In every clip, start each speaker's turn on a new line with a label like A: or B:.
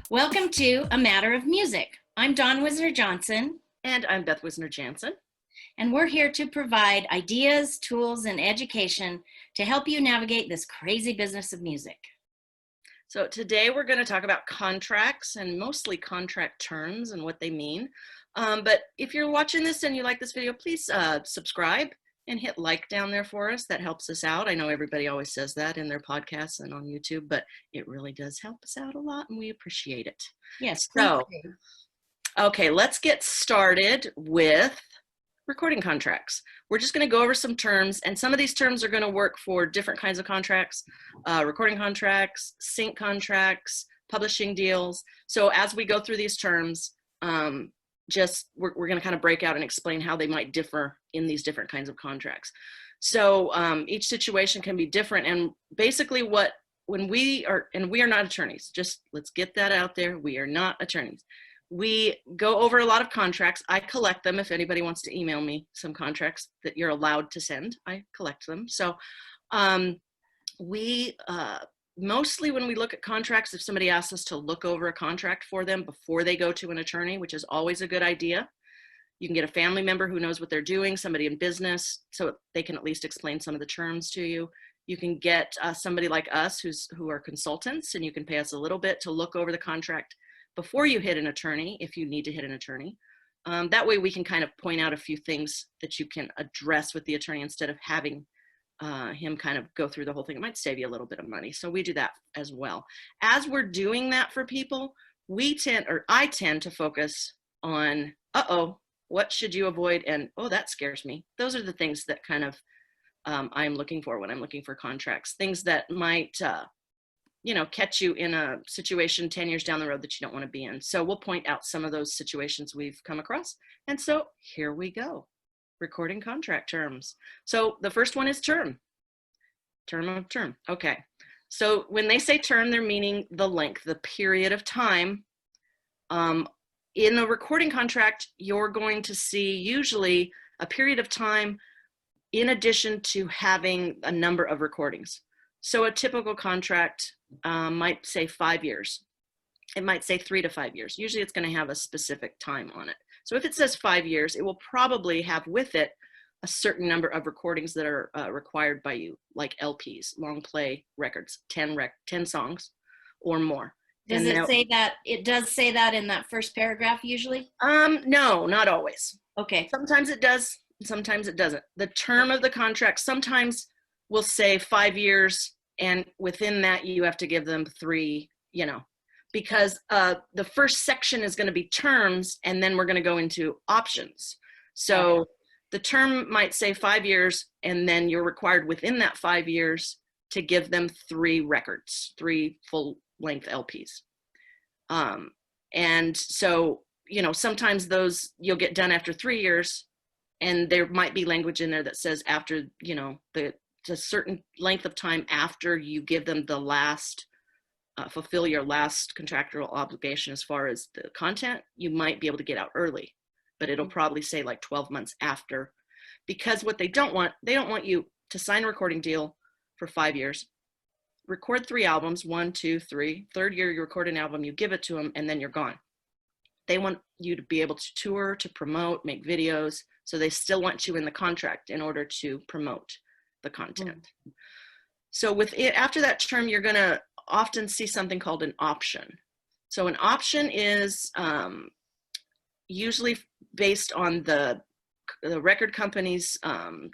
A: Welcome to A Matter of Music. I'm Dawn Wisner-Johnson.
B: And I'm Beth Wisner-Jansen.
A: And we're here to provide ideas, tools, and education to help you navigate this crazy business of music.
B: So today we're going to talk about contracts and mostly contract terms and what they mean. But if you're watching this and you like this video, please subscribe and hit like down there for us. That helps us out. I know everybody always says that in their podcasts and on YouTube, but it really does help us out a lot and we appreciate it.
A: Yes.
B: So, okay, let's get started with recording contracts. We're just going to go over some terms, and some of these terms are going to work for different kinds of contracts, recording contracts, sync contracts, publishing deals. So as we go through these terms, we're going to kind of break out and explain how they might differ in these different kinds of contracts. So each situation can be different, and basically when we are not attorneys, just let's get that out there, we are not attorneys. We go over a lot of contracts. I collect them. If anybody wants to email me some contracts that you're allowed to send, I collect them. So mostly when we look at contracts, if somebody asks us to look over a contract for them before they go to an attorney, which is always a good idea, you can get a family member who knows what they're doing, somebody in business, so they can at least explain some of the terms to you. You can get somebody like us who are consultants, and you can pay us a little bit to look over the contract before you hit an attorney, if you need to hit an attorney. That way we can kind of point out a few things that you can address with the attorney instead of having him kind of go through the whole thing. It might save you a little bit of money. So we do that as well. As we're doing that for people, I tend to focus on, what should you avoid? And, oh, that scares me. Those are the things that kind of I'm looking for when I'm looking for contracts. Things that might, catch you in a situation 10 years down the road that you don't want to be in. So we'll point out some of those situations we've come across. And so here we go. Recording contract terms. So the first one is term. Term of term. Okay. So when they say term, they're meaning the length, the period of time. In a recording contract, you're going to see usually a period of time in addition to having a number of recordings. So a typical contract might say 5 years. It might say 3 to 5 years. Usually it's going to have a specific time on it. So if it says 5 years, it will probably have with it a certain number of recordings that are required by you, like LPs, long play records, 10 songs or more.
A: Does it say that? It does say that in that first paragraph usually?
B: No, not always.
A: Okay.
B: Sometimes it does, sometimes it doesn't. The term of the contract sometimes will say 5 years, and within that you have to give them 3, because the first section is going to be terms, and then we're going to go into options. So the term might say 5 years, and then you're required within that 5 years to give them 3 records, 3 full-length LPs. And so, sometimes those you'll get done after 3 years, and there might be language in there that says after, a certain length of time after you give them the last, fulfill your last contractual obligation as far as the content, you might be able to get out early, but it'll probably say like 12 months after, because what they don't want you to sign a recording deal for 5 years, record 3 albums, 1, 2, 3, third year you record an album, you give it to them, and then you're gone. They want you to be able to tour, to promote, make videos, so they still want you in the contract in order to promote the content. So with it, after that term, you're going to often see something called an option. So an option is usually based on the record company's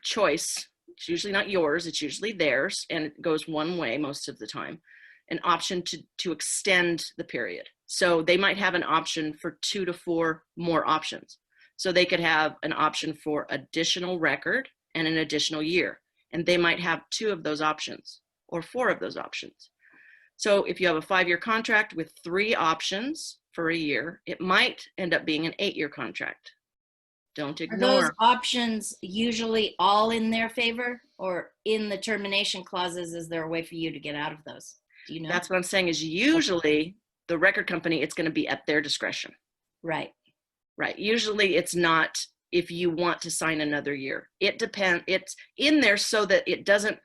B: choice. It's usually not yours, it's usually theirs, and it goes one way most of the time. An option to extend the period. So they might have an option for 2 to 4 more options. So they could have an option for additional record and an additional year. And they might have 2 of those options or 4 of those options. So if you have a 5-year contract with 3 options for a year, it might end up being an 8-year contract. Don't ignore.
A: Are those options usually all in their favor, or in the termination clauses, is there a way for you to get out of those? Do you know?
B: That's what I'm saying, is usually the record company, it's going to be at their discretion.
A: Right.
B: Right. Usually it's not if you want to sign another year. It depends. It's in there so that it doesn't,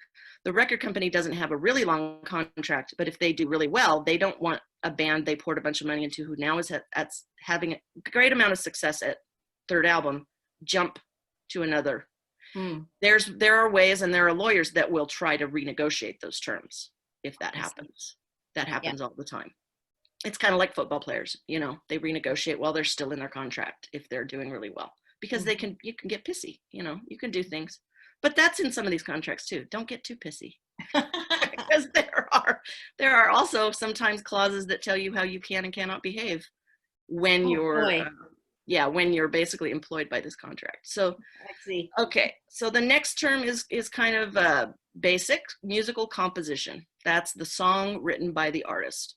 B: the record company doesn't have a really long contract, but if they do really well, they don't want a band they poured a bunch of money into who now is having a great amount of success at third album jump to another. There are ways, and there are lawyers that will try to renegotiate those terms if that happens. That happens all the time. It's kind of like football players, you know, they renegotiate while they're still in their contract if they're doing really well, because you can get pissy, you know, you can do things. But that's in some of these contracts too. Don't get too pissy. Because there are also sometimes clauses that tell you how you can and cannot behave when when you're basically employed by this contract. So
A: I see.
B: Okay, so the next term is kind of basic musical composition. That's the song written by the artist.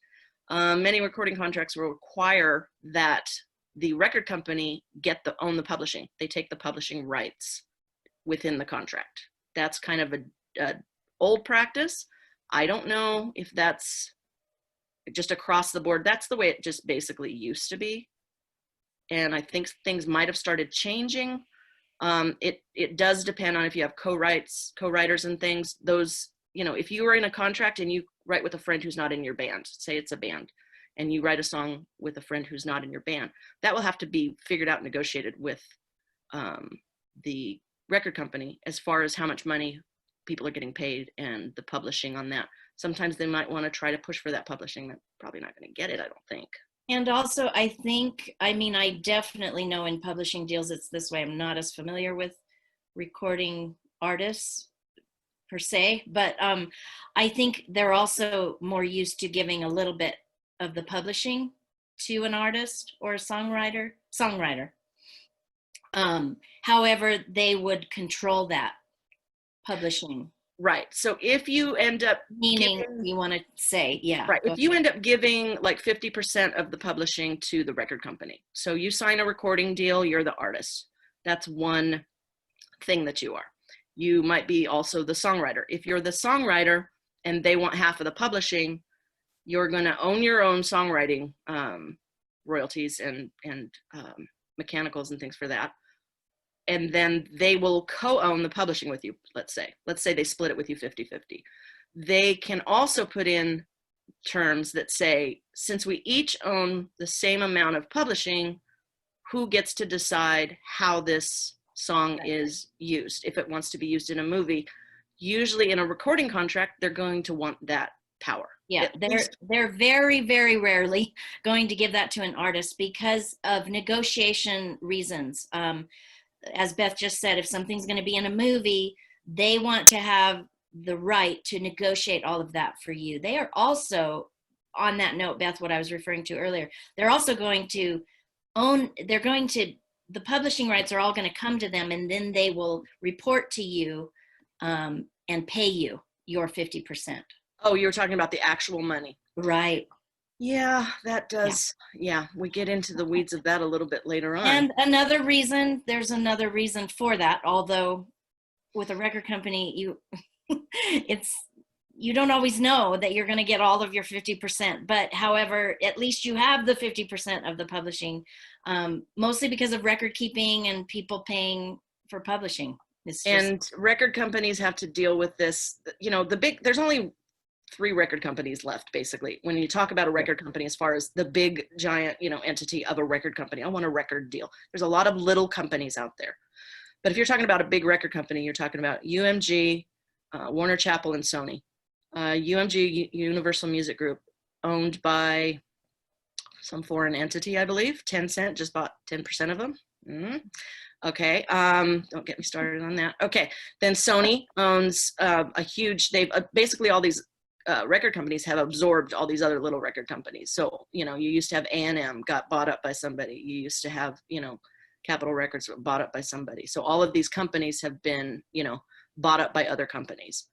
B: Many recording contracts will require that the record company own the publishing. They take the publishing rights within the contract. That's kind of a old practice. I don't know if that's just across the board. That's the way it just basically used to be. And I think things might have started changing. It does depend on if you have co-writers and things. Those, you know, if you were in a contract and you write with a friend who's not in your band, say it's a band, and you write a song with a friend who's not in your band, that will have to be figured out and negotiated with the record company as far as how much money people are getting paid and the publishing on that. Sometimes they might want to try to push for that publishing. They're probably not going to get it, I don't think.
A: And also, I definitely know in publishing deals it's this way. I'm not as familiar with recording artists per se, but I think they're also more used to giving a little bit of the publishing to an artist or a songwriter. However, they would control that publishing.
B: Right. So if you end up
A: meaning you want to say, yeah.
B: Right. If you end up giving like 50% of the publishing to the record company, so you sign a recording deal, you're the artist. That's one thing that you are. You might be also the songwriter. If you're the songwriter and they want half of the publishing, you're going to own your own songwriting royalties and mechanicals and things for that. And then they will co-own the publishing with you, let's say they split it with you 50-50. They can also put in terms that say, since we each own the same amount of publishing, who gets to decide how this song is used? If it wants to be used in a movie, usually in a recording contract, they're going to want that power.
A: Yeah, they're very, very rarely going to give that to an artist because of negotiation reasons. As Beth just said, if something's going to be in a movie, they want to have the right to negotiate all of that for you. They are also, on that note, Beth, what I was referring to earlier, they're also going to the publishing rights are all going to come to them, and then they will report to you and pay you your 50%.
B: Oh, you were talking about the actual money.
A: Right.
B: Yeah, that does. Yeah, we get into the weeds of that a little bit later on.
A: And there's another reason for that, although with a record company, you don't always know that you're going to get all of your 50%, but however, at least you have the 50% of the publishing, mostly because of record keeping and people paying for publishing.
B: And record companies have to deal with this, you know, there's only 3 record companies left, basically. When you talk about a record company, as far as the big giant, you know, entity of a record company, I want a record deal. There's a lot of little companies out there. But if you're talking about a big record company, you're talking about UMG, Warner Chappell, and Sony. UMG, Universal Music Group, owned by some foreign entity, I believe. Tencent just bought 10% of them. Okay, don't get me started on that. Okay, then Sony owns basically all these record companies have absorbed all these other little record companies. So, you know, you used to have A&M got bought up by somebody. You used to have, you know, Capitol Records bought up by somebody. So all of these companies have been, you know, bought up by other companies.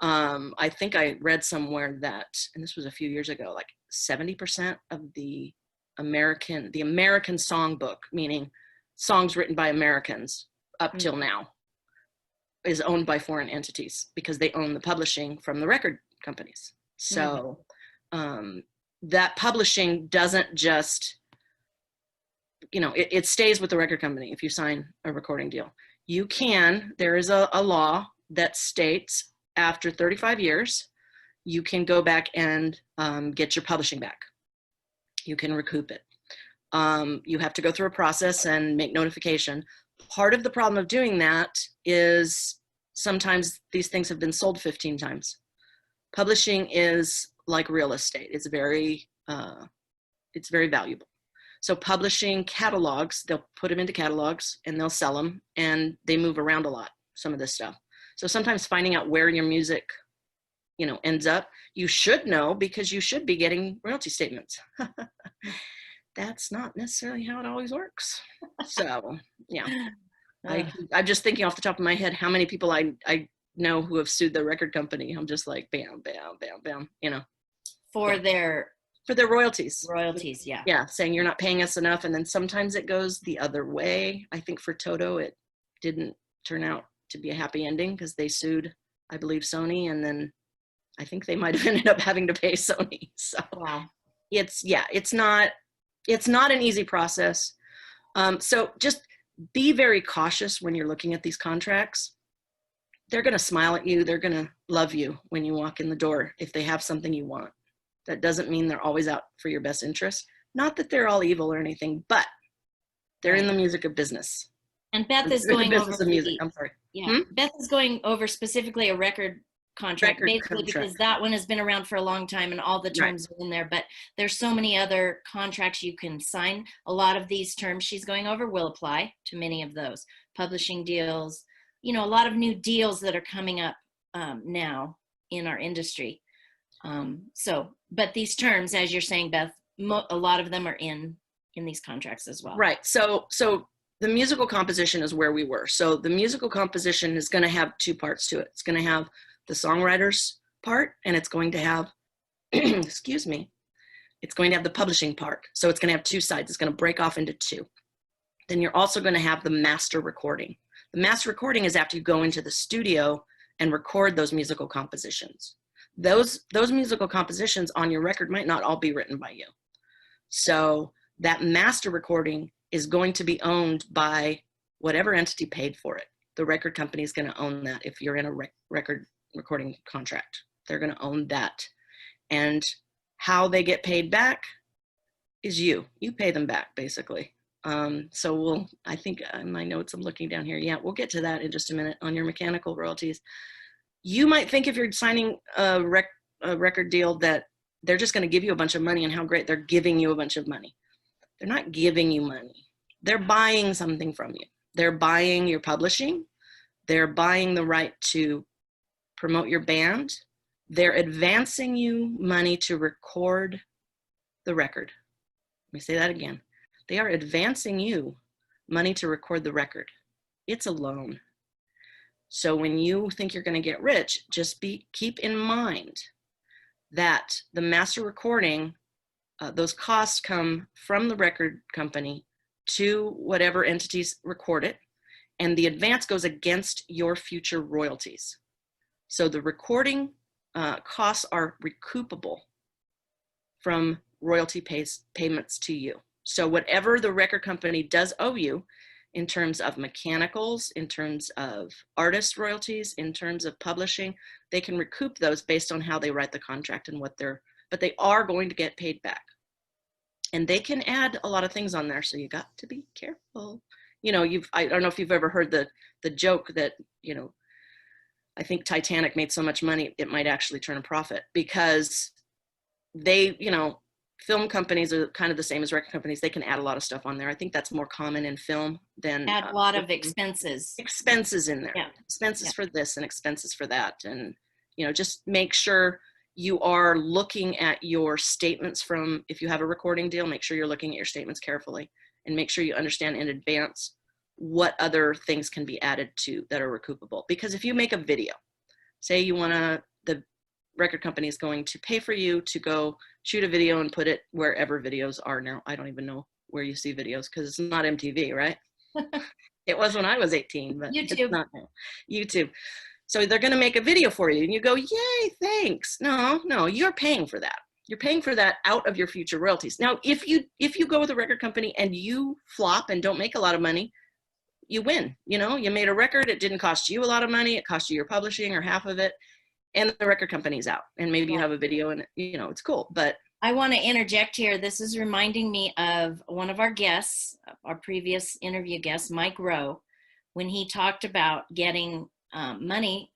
B: I think I read somewhere that, and this was a few years ago, like 70% of the American songbook, meaning songs written by Americans up till now, is owned by foreign entities because they own the publishing from the record companies. So that publishing doesn't just it stays with the record company if you sign a recording deal. There is a law that states after 35 years, you can go back and get your publishing back. You can recoup it. You have to go through a process and make notification. Part of the problem of doing that is sometimes these things have been sold 15 times. Publishing is like real estate. It's very valuable. So publishing catalogs, they'll put them into catalogs and they'll sell them, and they move around a lot, some of this stuff. So sometimes finding out where your music, ends up, you should know, because you should be getting royalty statements. That's not necessarily how it always works. So yeah, I'm just thinking off the top of my head how many people I know who have sued the record company. I'm just like, bam, bam, bam, bam,
A: For their
B: royalties.
A: Royalties, yeah.
B: Yeah, saying you're not paying us enough. And then sometimes it goes the other way. I think for Toto, it didn't turn out to be a happy ending because they sued, I believe, Sony. And then I think they might have ended up having to pay Sony. So
A: wow.
B: It's not an easy process. So just be very cautious when you're looking at these contracts. They're going to smile at you. They're going to love you when you walk in the door if they have something you want. That doesn't mean they're always out for your best interest. Not that they're all evil or anything, but they're in the music of business.
A: And Beth is going over
B: music. I'm sorry.
A: Yeah, Beth is going over specifically a record contract, because that one has been around for a long time and all the terms are in there. But there's so many other contracts you can sign. A lot of these terms she's going over will apply to many of those publishing deals. A lot of new deals that are coming up now in our industry. But these terms, as you're saying, Beth, a lot of them are in these contracts as well. Right.
B: So the musical composition is where we were. So the musical composition is going to have two parts to it. It's going to have the songwriters part, and it's going to have, excuse me, it's going to have the publishing part. So it's going to have two sides. It's going to break off into two. Then you're also going to have the master recording. The master recording is after you go into the studio and record those musical compositions. Those musical compositions on your record might not all be written by you. So that master recording is going to be owned by whatever entity paid for it. The record company is going to own that. If you're in a record recording contract, they're going to own that. And how they get paid back is you pay them back, basically. So I think in my notes, I'm looking down here. Yeah, we'll get to that in just a minute on your mechanical royalties. You might think if you're signing a record deal that they're just going to give you a bunch of money and how great they're giving you a bunch of money. They're not giving you money. They're buying something from you. They're buying your publishing. They're buying the right to promote your band. They're advancing you money to record the record. Let me say that again. They are advancing you money to record the record. It's a loan. So when you think you're going to get rich, just keep in mind that the master recording, those costs come from the record company to whatever entities record it, and the advance goes against your future royalties. So the recording costs are recoupable from royalty payments to you. So whatever the record company does owe you in terms of mechanicals, in terms of artist royalties, in terms of publishing, they can recoup those based on how they write the contract and but they are going to get paid back. And they can add a lot of things on there, so you got to be careful. I don't know if you've ever heard the joke that, I think Titanic made so much money, it might actually turn a profit, because they, film companies are kind of the same as record companies. They can add a lot of stuff on there. I think that's more common in film than
A: add a lot of expenses.
B: Expenses in there. Yeah. Expenses for this and expenses for that. And, just make sure you are looking at your statements from, if you have a recording deal, make sure you're looking at your statements carefully and make sure you understand in advance what other things can be added to that are recoupable. Because if you make a video, say the record company is going to pay for you to go shoot a video and put it wherever videos are now. I don't even know where you see videos because it's not MTV, right? It was when I was 18, but
A: YouTube.
B: It's not now. YouTube. So they're going to make a video for you and you go, yay, thanks. No, you're paying for that. You're paying for that out of your future royalties. Now, if you go with a record company and you flop and don't make a lot of money, you win. You know, you made a record, it didn't cost you a lot of money, it cost you your publishing or half of it, and the record company's out. And maybe you have a video and, you know, it's cool. But
A: I want to interject here. This is reminding me of one of our guests, our previous interview guest, Mike Rowe, when he talked about getting money.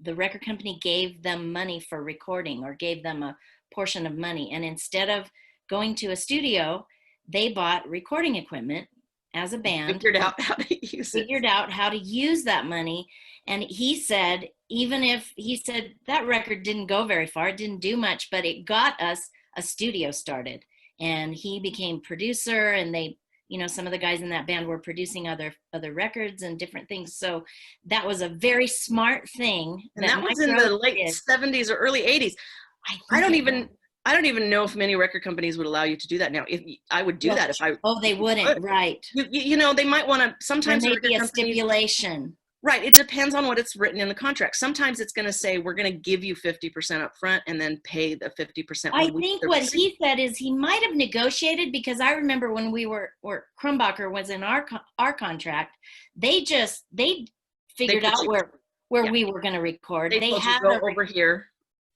A: The record company gave them money for recording, or gave them a portion of money. And instead of going to a studio, they bought recording equipment as a band.
B: Figured out how to use it.
A: Figured out how to use that money. And he said, that record didn't go very far, it didn't do much, but it got us a studio started. And he became producer, and they, you know, some of the guys in that band were producing other records and different things. So that was a very smart thing.
B: And that was in the late 70s or early 80s. I don't even know if many record companies would allow you to do that now. If I would do that if I.
A: Oh, they wouldn't, right?
B: You know, they might want to. Sometimes
A: there may be a stipulation.
B: Right. It depends on what it's written in the contract. Sometimes it's going to say, we're going to give you 50% up front and then pay the 50%.
A: I think what he said is he might have negotiated, because I remember when we were, or Krumbacher was in our contract, they figured out where we were going to record.
B: They had to go over here.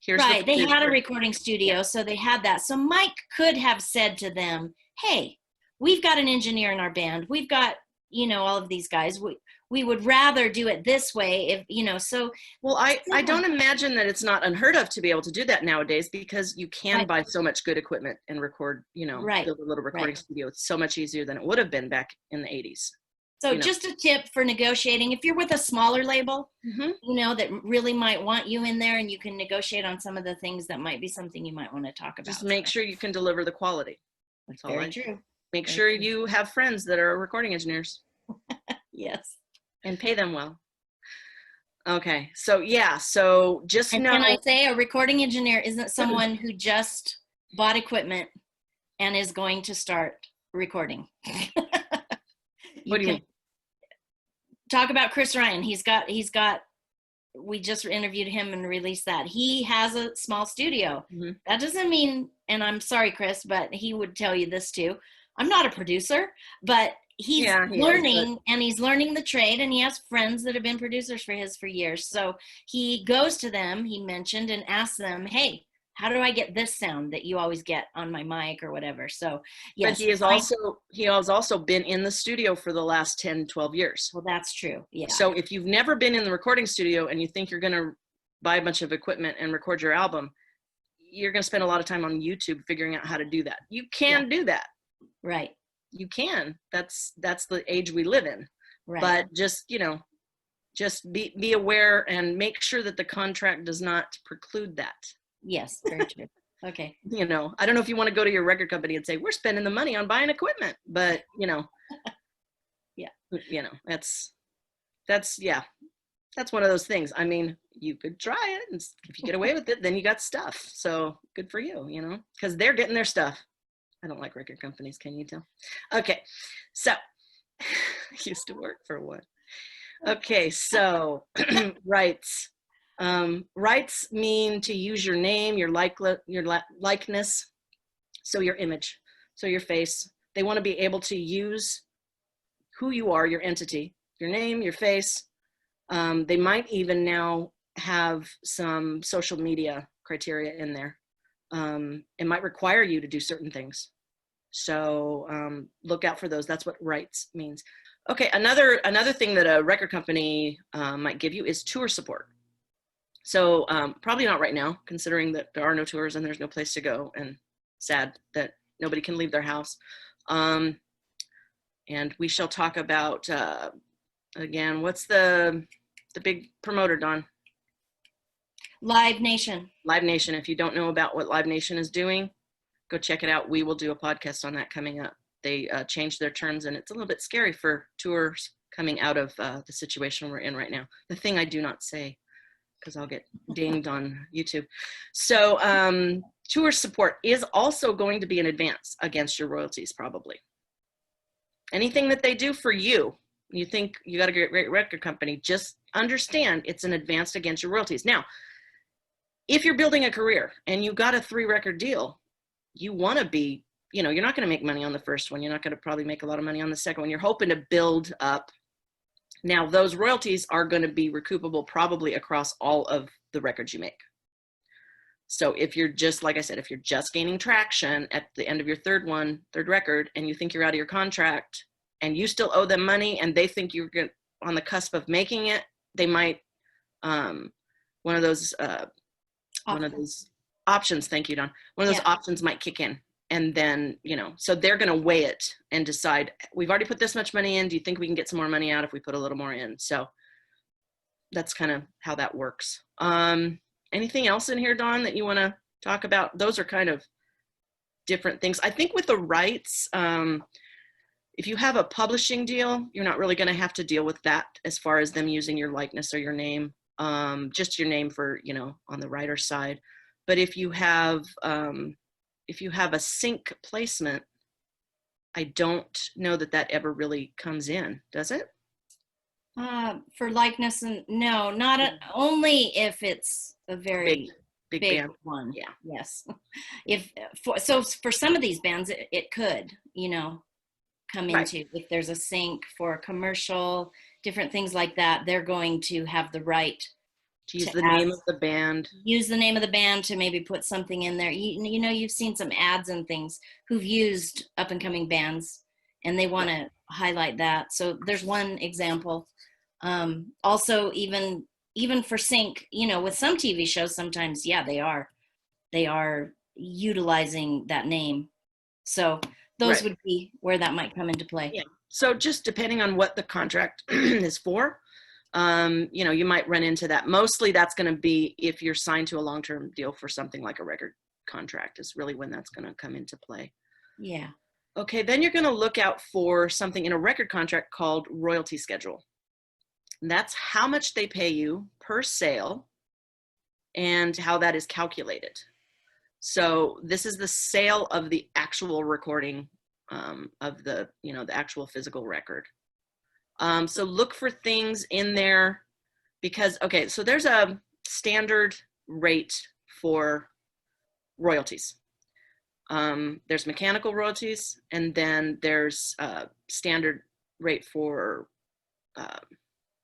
B: Here's
A: right. They had a recording studio, so they had that. So Mike could have said to them, hey, we've got an engineer in our band. We've got, you know, all of these guys. We would rather do it this way, if, you know, so.
B: Well, I don't imagine that it's not unheard of to be able to do that nowadays, because you can buy so much good equipment and record, you know, build a little recording studio. It's so much easier than it would have been back in the 80s.
A: So just a tip for negotiating, if you're with a smaller label, you know, that really might want you in there, and you can negotiate on some of the things that might be something you might want to talk about.
B: Just make sure you can deliver the quality. That's all.
A: Very true.
B: Make sure you have friends that are recording engineers.
A: Yes.
B: And pay them well. Okay, so yeah, so just know.
A: Can I say a recording engineer isn't someone who just bought equipment and is going to start recording.
B: What do you mean?
A: Talk about Chris Ryan. He's got, we just interviewed him and released that. He has a small studio. That doesn't mean, and I'm sorry, Chris, but he would tell you this too. I'm not a producer, but he's learning, and he's learning the trade, and he has friends that have been producers for years. So he goes to them, he mentioned, and asks them, hey, how do I get this sound that you always get on my mic or whatever? So yes.
B: But he has also been in the studio for the last 10, 12 years.
A: Well, that's true. Yeah.
B: So if you've never been in the recording studio and you think you're going to buy a bunch of equipment and record your album, you're going to spend a lot of time on YouTube figuring out how to do that. You can do that.
A: Right.
B: You can. That's the age we live in.
A: Right.
B: But just, you know, just be aware and make sure that the contract does not preclude that.
A: Yes, very true. Okay.
B: You know, I don't know if you want to go to your record company and say, we're spending the money on buying equipment, but you know,
A: yeah,
B: you know, that's one of those things. I mean, you could try it, and if you get away with it, then you got stuff. So good for you, you know, because they're getting their stuff. I don't like record companies. Can you tell? Okay. So I used to work for one. Okay. So rights. Rights mean to use your name, your likeness, so your image, so your face. They want to be able to use who you are, your entity, your name, your face. They might even now have some social media criteria in there. It might require you to do certain things. So look out for those. That's what rights means. Okay, another thing that a record company might give you is tour support. So probably not right now, considering that there are no tours and there's no place to go, and sad that nobody can leave their house. And we shall talk about, again, what's the big promoter, Dawn?
A: Live Nation.
B: Live Nation. If you don't know about what Live Nation is doing, go check it out. We will do a podcast on that coming up. They changed their terms, and it's a little bit scary for tours coming out of the situation we're in right now. The thing I do not say, because I'll get dinged on YouTube. So tour support is also going to be an advance against your royalties, probably. Anything that they do for you, you think you got a great record company, just understand it's an advance against your royalties. Now, if you're building a career and you got a 3-record deal, you want to be, you know, you're not going to make money on the first one. You're not going to probably make a lot of money on the second one. You're hoping to build up. Now, those royalties are going to be recoupable probably across all of the records you make. So if you're just, like I said, if you're just gaining traction at the end of your third record, and you think you're out of your contract and you still owe them money and they think you're on the cusp of making it, they might, one of those options, thank you, Dawn. One of those options might kick in. And then, you know, so they're going to weigh it and decide, we've already put this much money in. Do you think we can get some more money out if we put a little more in? So that's kind of how that works. Anything else in here, Dawn, that you want to talk about? Those are kind of different things. I think with the rights, if you have a publishing deal, you're not really going to have to deal with that as far as them using your likeness or your name, just your name for, you know, on the writer side. But if you have a sync placement, I don't know that that ever really comes in, does it?
A: For likeness, and no, not only if it's a very
B: big
A: band.
B: band
A: One.
B: Yeah.
A: Yes. For some of these bands, it could, you know, come into, if there's a sync for a commercial, different things like that, they're going to have the right
B: to use the name of the band.
A: Use the name of the band to maybe put something in there. You know, you've seen some ads and things who've used up and coming bands, and they want to highlight that. So there's one example. Also, even for sync, you know, with some TV shows, sometimes, yeah, they are utilizing that name. So those would be where that might come into play.
B: Yeah. So just depending on what the contract is for, you know, you might run into that. Mostly that's going to be if you're signed to a long-term deal for something like a record contract is really when that's going to come into play.
A: Yeah.
B: Okay, then you're going to look out for something in a record contract called royalty schedule. And that's how much they pay you per sale and how that is calculated. So this is the sale of the actual recording of the, you know, the actual physical record. So look for things in there because, okay, so there's a standard rate for royalties. There's mechanical royalties, and then there's a standard rate for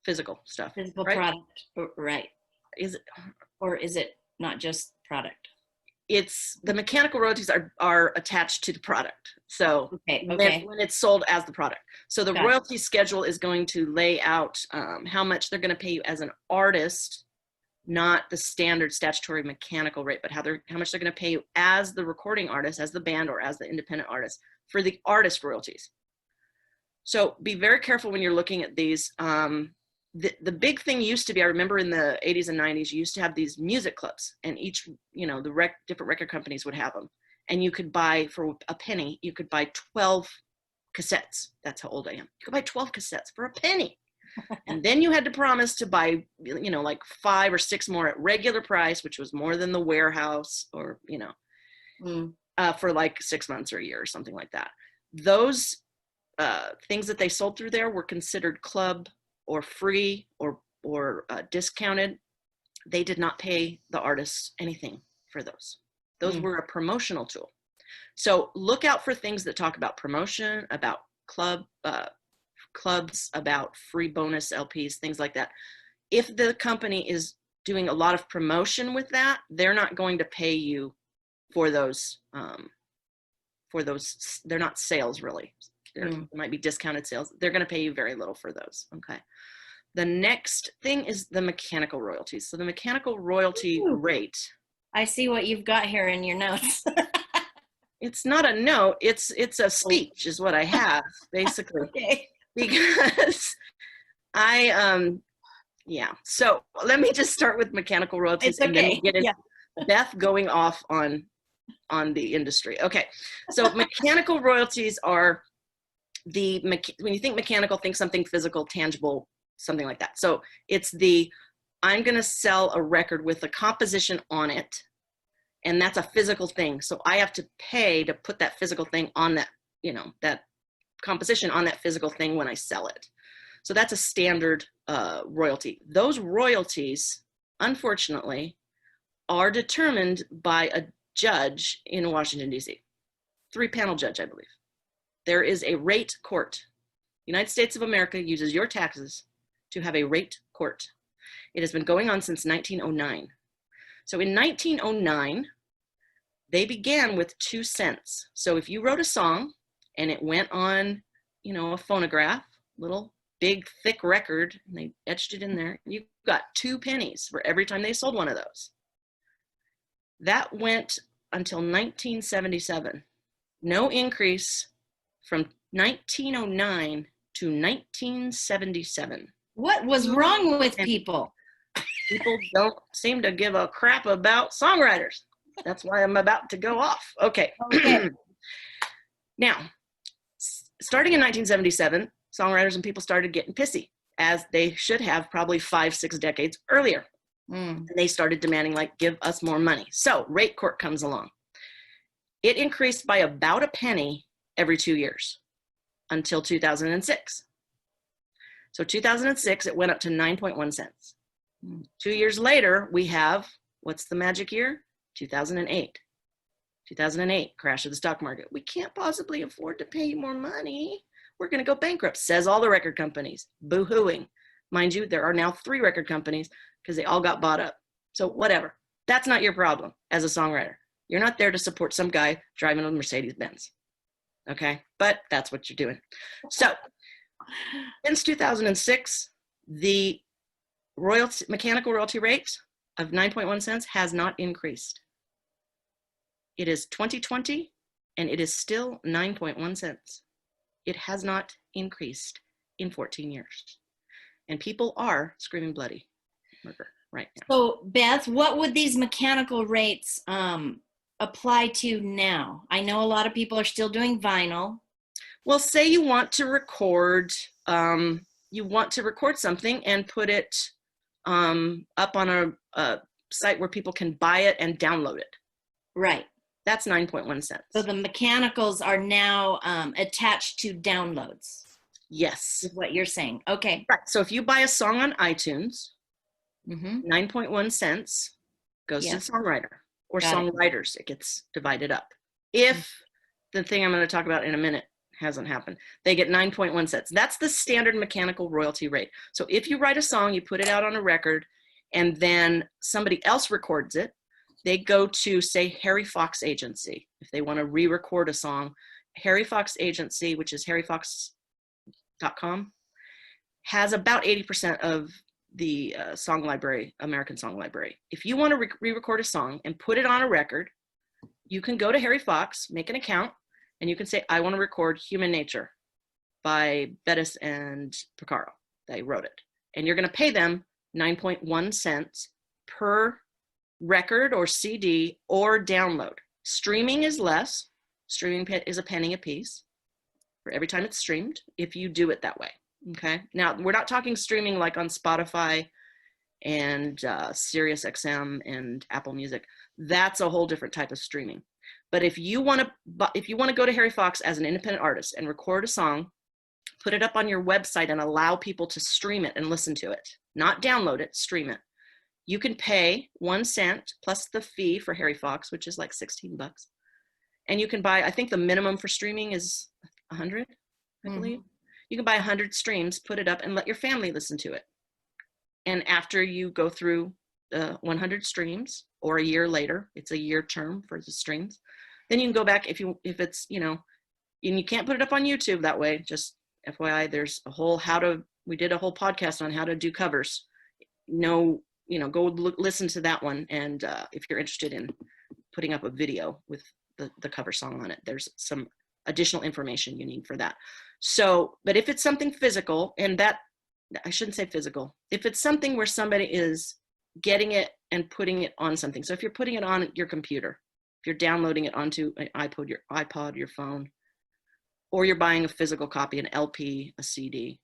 B: physical stuff.
A: Physical product, right.
B: Is it?
A: Or is it not just product?
B: It's the mechanical royalties are attached to the product. So when it's sold as the product. So the royalty schedule is going to lay out how much they're going to pay you as an artist, not the standard statutory mechanical rate, but how much they're going to pay you as the recording artist, as the band, or as the independent artist for the artist royalties. So be very careful when you're looking at these. The big thing used to be, I remember in the 80s and 90s, you used to have these music clubs, and each, you know, the different record companies would have them. And you could buy, for a penny, you could buy 12 cassettes. That's how old I am. You could buy 12 cassettes for a penny. And then you had to promise to buy, you know, like 5 or 6 more at regular price, which was more than the warehouse, or, you know, for like 6 months or a year or something like that. Those things that they sold through there were considered club or free or discounted. They did not pay the artists anything for those. Those were a promotional tool. So look out for things that talk about promotion, about clubs, about free bonus LPs, things like that. If the company is doing a lot of promotion with that, they're not going to pay you for those. They're not sales really. There might be discounted sales. They're going to pay you very little for those. Okay. The next thing is the mechanical royalties. So the mechanical royalty rate. I
A: see what you've got here in your notes.
B: It's not a note. It's a speech is what I have basically. Okay. Because yeah. So let me just start with mechanical royalties and then get into Beth going off on the industry. Okay. So mechanical royalties are when you think mechanical, think something physical, tangible, something like that. So it's I'm going to sell a record with a composition on it, and that's a physical thing. So I have to pay to put that physical thing on that, you know, that composition on that physical thing when I sell it. So that's a standard royalty. Those royalties, unfortunately, are determined by a judge in Washington, D.C. 3-panel judge, I believe. There is a rate court. United States of America uses your taxes to have a rate court. It has been going on since 1909. So in 1909, they began with 2 cents. So if you wrote a song and it went on, a phonograph, little big thick record, and they etched it in there, you got 2 pennies for every time they sold one of those. That went until 1977. No increase from 1909 to 1977.
A: What was wrong with people?
B: People don't seem to give a crap about songwriters. That's why I'm about to go off. Okay. Now, starting in 1977, songwriters and people started getting pissy, as they should have probably 5-6 decades earlier. And they started demanding, like, give us more money. So rate court comes along. It increased by about a penny every 2 years until 2006. So 2006, it went up to 9.1 cents. 2 years later, we have, what's the magic year? 2008. 2008, crash of the stock market. We can't possibly afford to pay more money. We're going to go bankrupt, says all the record companies, boo-hooing. Mind you, there are now 3 record companies because they all got bought up. So whatever. That's not your problem as a songwriter. You're not there to support some guy driving a Mercedes-Benz. Okay? But that's what you're doing. So since 2006, the mechanical royalty rate of 9.1 cents has not increased. It is 2020, and it is still 9.1 cents. It has not increased in 14 years. And people are screaming bloody murder right now.
A: So, Beth, what would these mechanical rates apply to now? I know a lot of people are still doing vinyl.
B: Well, say you want to record, something and put it up on a site where people can buy it and download it.
A: Right.
B: That's 9.1 cents.
A: So the mechanicals are now attached to downloads.
B: Yes.
A: Is what you're saying. Okay.
B: Right. So if you buy a song on iTunes, 9.1 cents goes to the songwriter or songwriters. It gets divided up. If the thing I'm going to talk about in a minute hasn't happened, they get 9.1 cents. That's the standard mechanical royalty rate. So if you write a song, you put it out on a record, and then somebody else records it, they go to, say, Harry Fox Agency. If they want to re-record a song, Harry Fox Agency, which is harryfox.com, has about 80% of the song library, American Song Library. If you want to re-record a song and put it on a record, you can go to Harry Fox, make an account, and you can say, I want to record Human Nature by Bettis and Picaro. They wrote it. And you're going to pay them 9.1 cents per record or CD or download. Streaming is less. Streaming is a penny a piece for every time it's streamed, if you do it that way. Okay. Now, we're not talking streaming like on Spotify and Sirius XM and Apple Music. That's a whole different type of streaming. But if you want to go to Harry Fox as an independent artist and record a song, put it up on your website and allow people to stream it and listen to it, not download it, stream it. You can pay 1 cent plus the fee for Harry Fox, which is like $16. And you can buy, I think the minimum for streaming is 100, I believe. You can buy 100 streams, put it up, and let your family listen to it. And after you go through the 100 streams, or a year later, it's a year term for the streams, then you can go back if it's, and you can't put it up on YouTube that way. Just FYI, there's we did a whole podcast on how to do covers. Go listen to that one. And if you're interested in putting up a video with the cover song on it, there's some additional information you need for that. So, but if it's something physical, and that, I shouldn't say physical, if it's something where somebody is getting it and putting it on something. So if you're putting it on your computer, if you're downloading it onto an iPod, your phone, or you're buying a physical copy, an LP, a CD,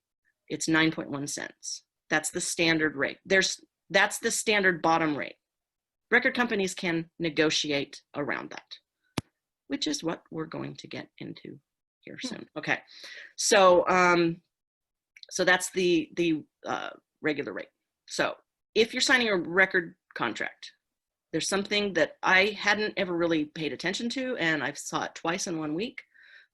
B: it's 9.1 cents. That's the standard rate. That's the standard bottom rate. Record companies can negotiate around that, which is what we're going to get into here soon. Okay, so that's the regular rate. So if you're signing a record contract, There's something that I hadn't ever really paid attention to, and I saw it twice in 1 week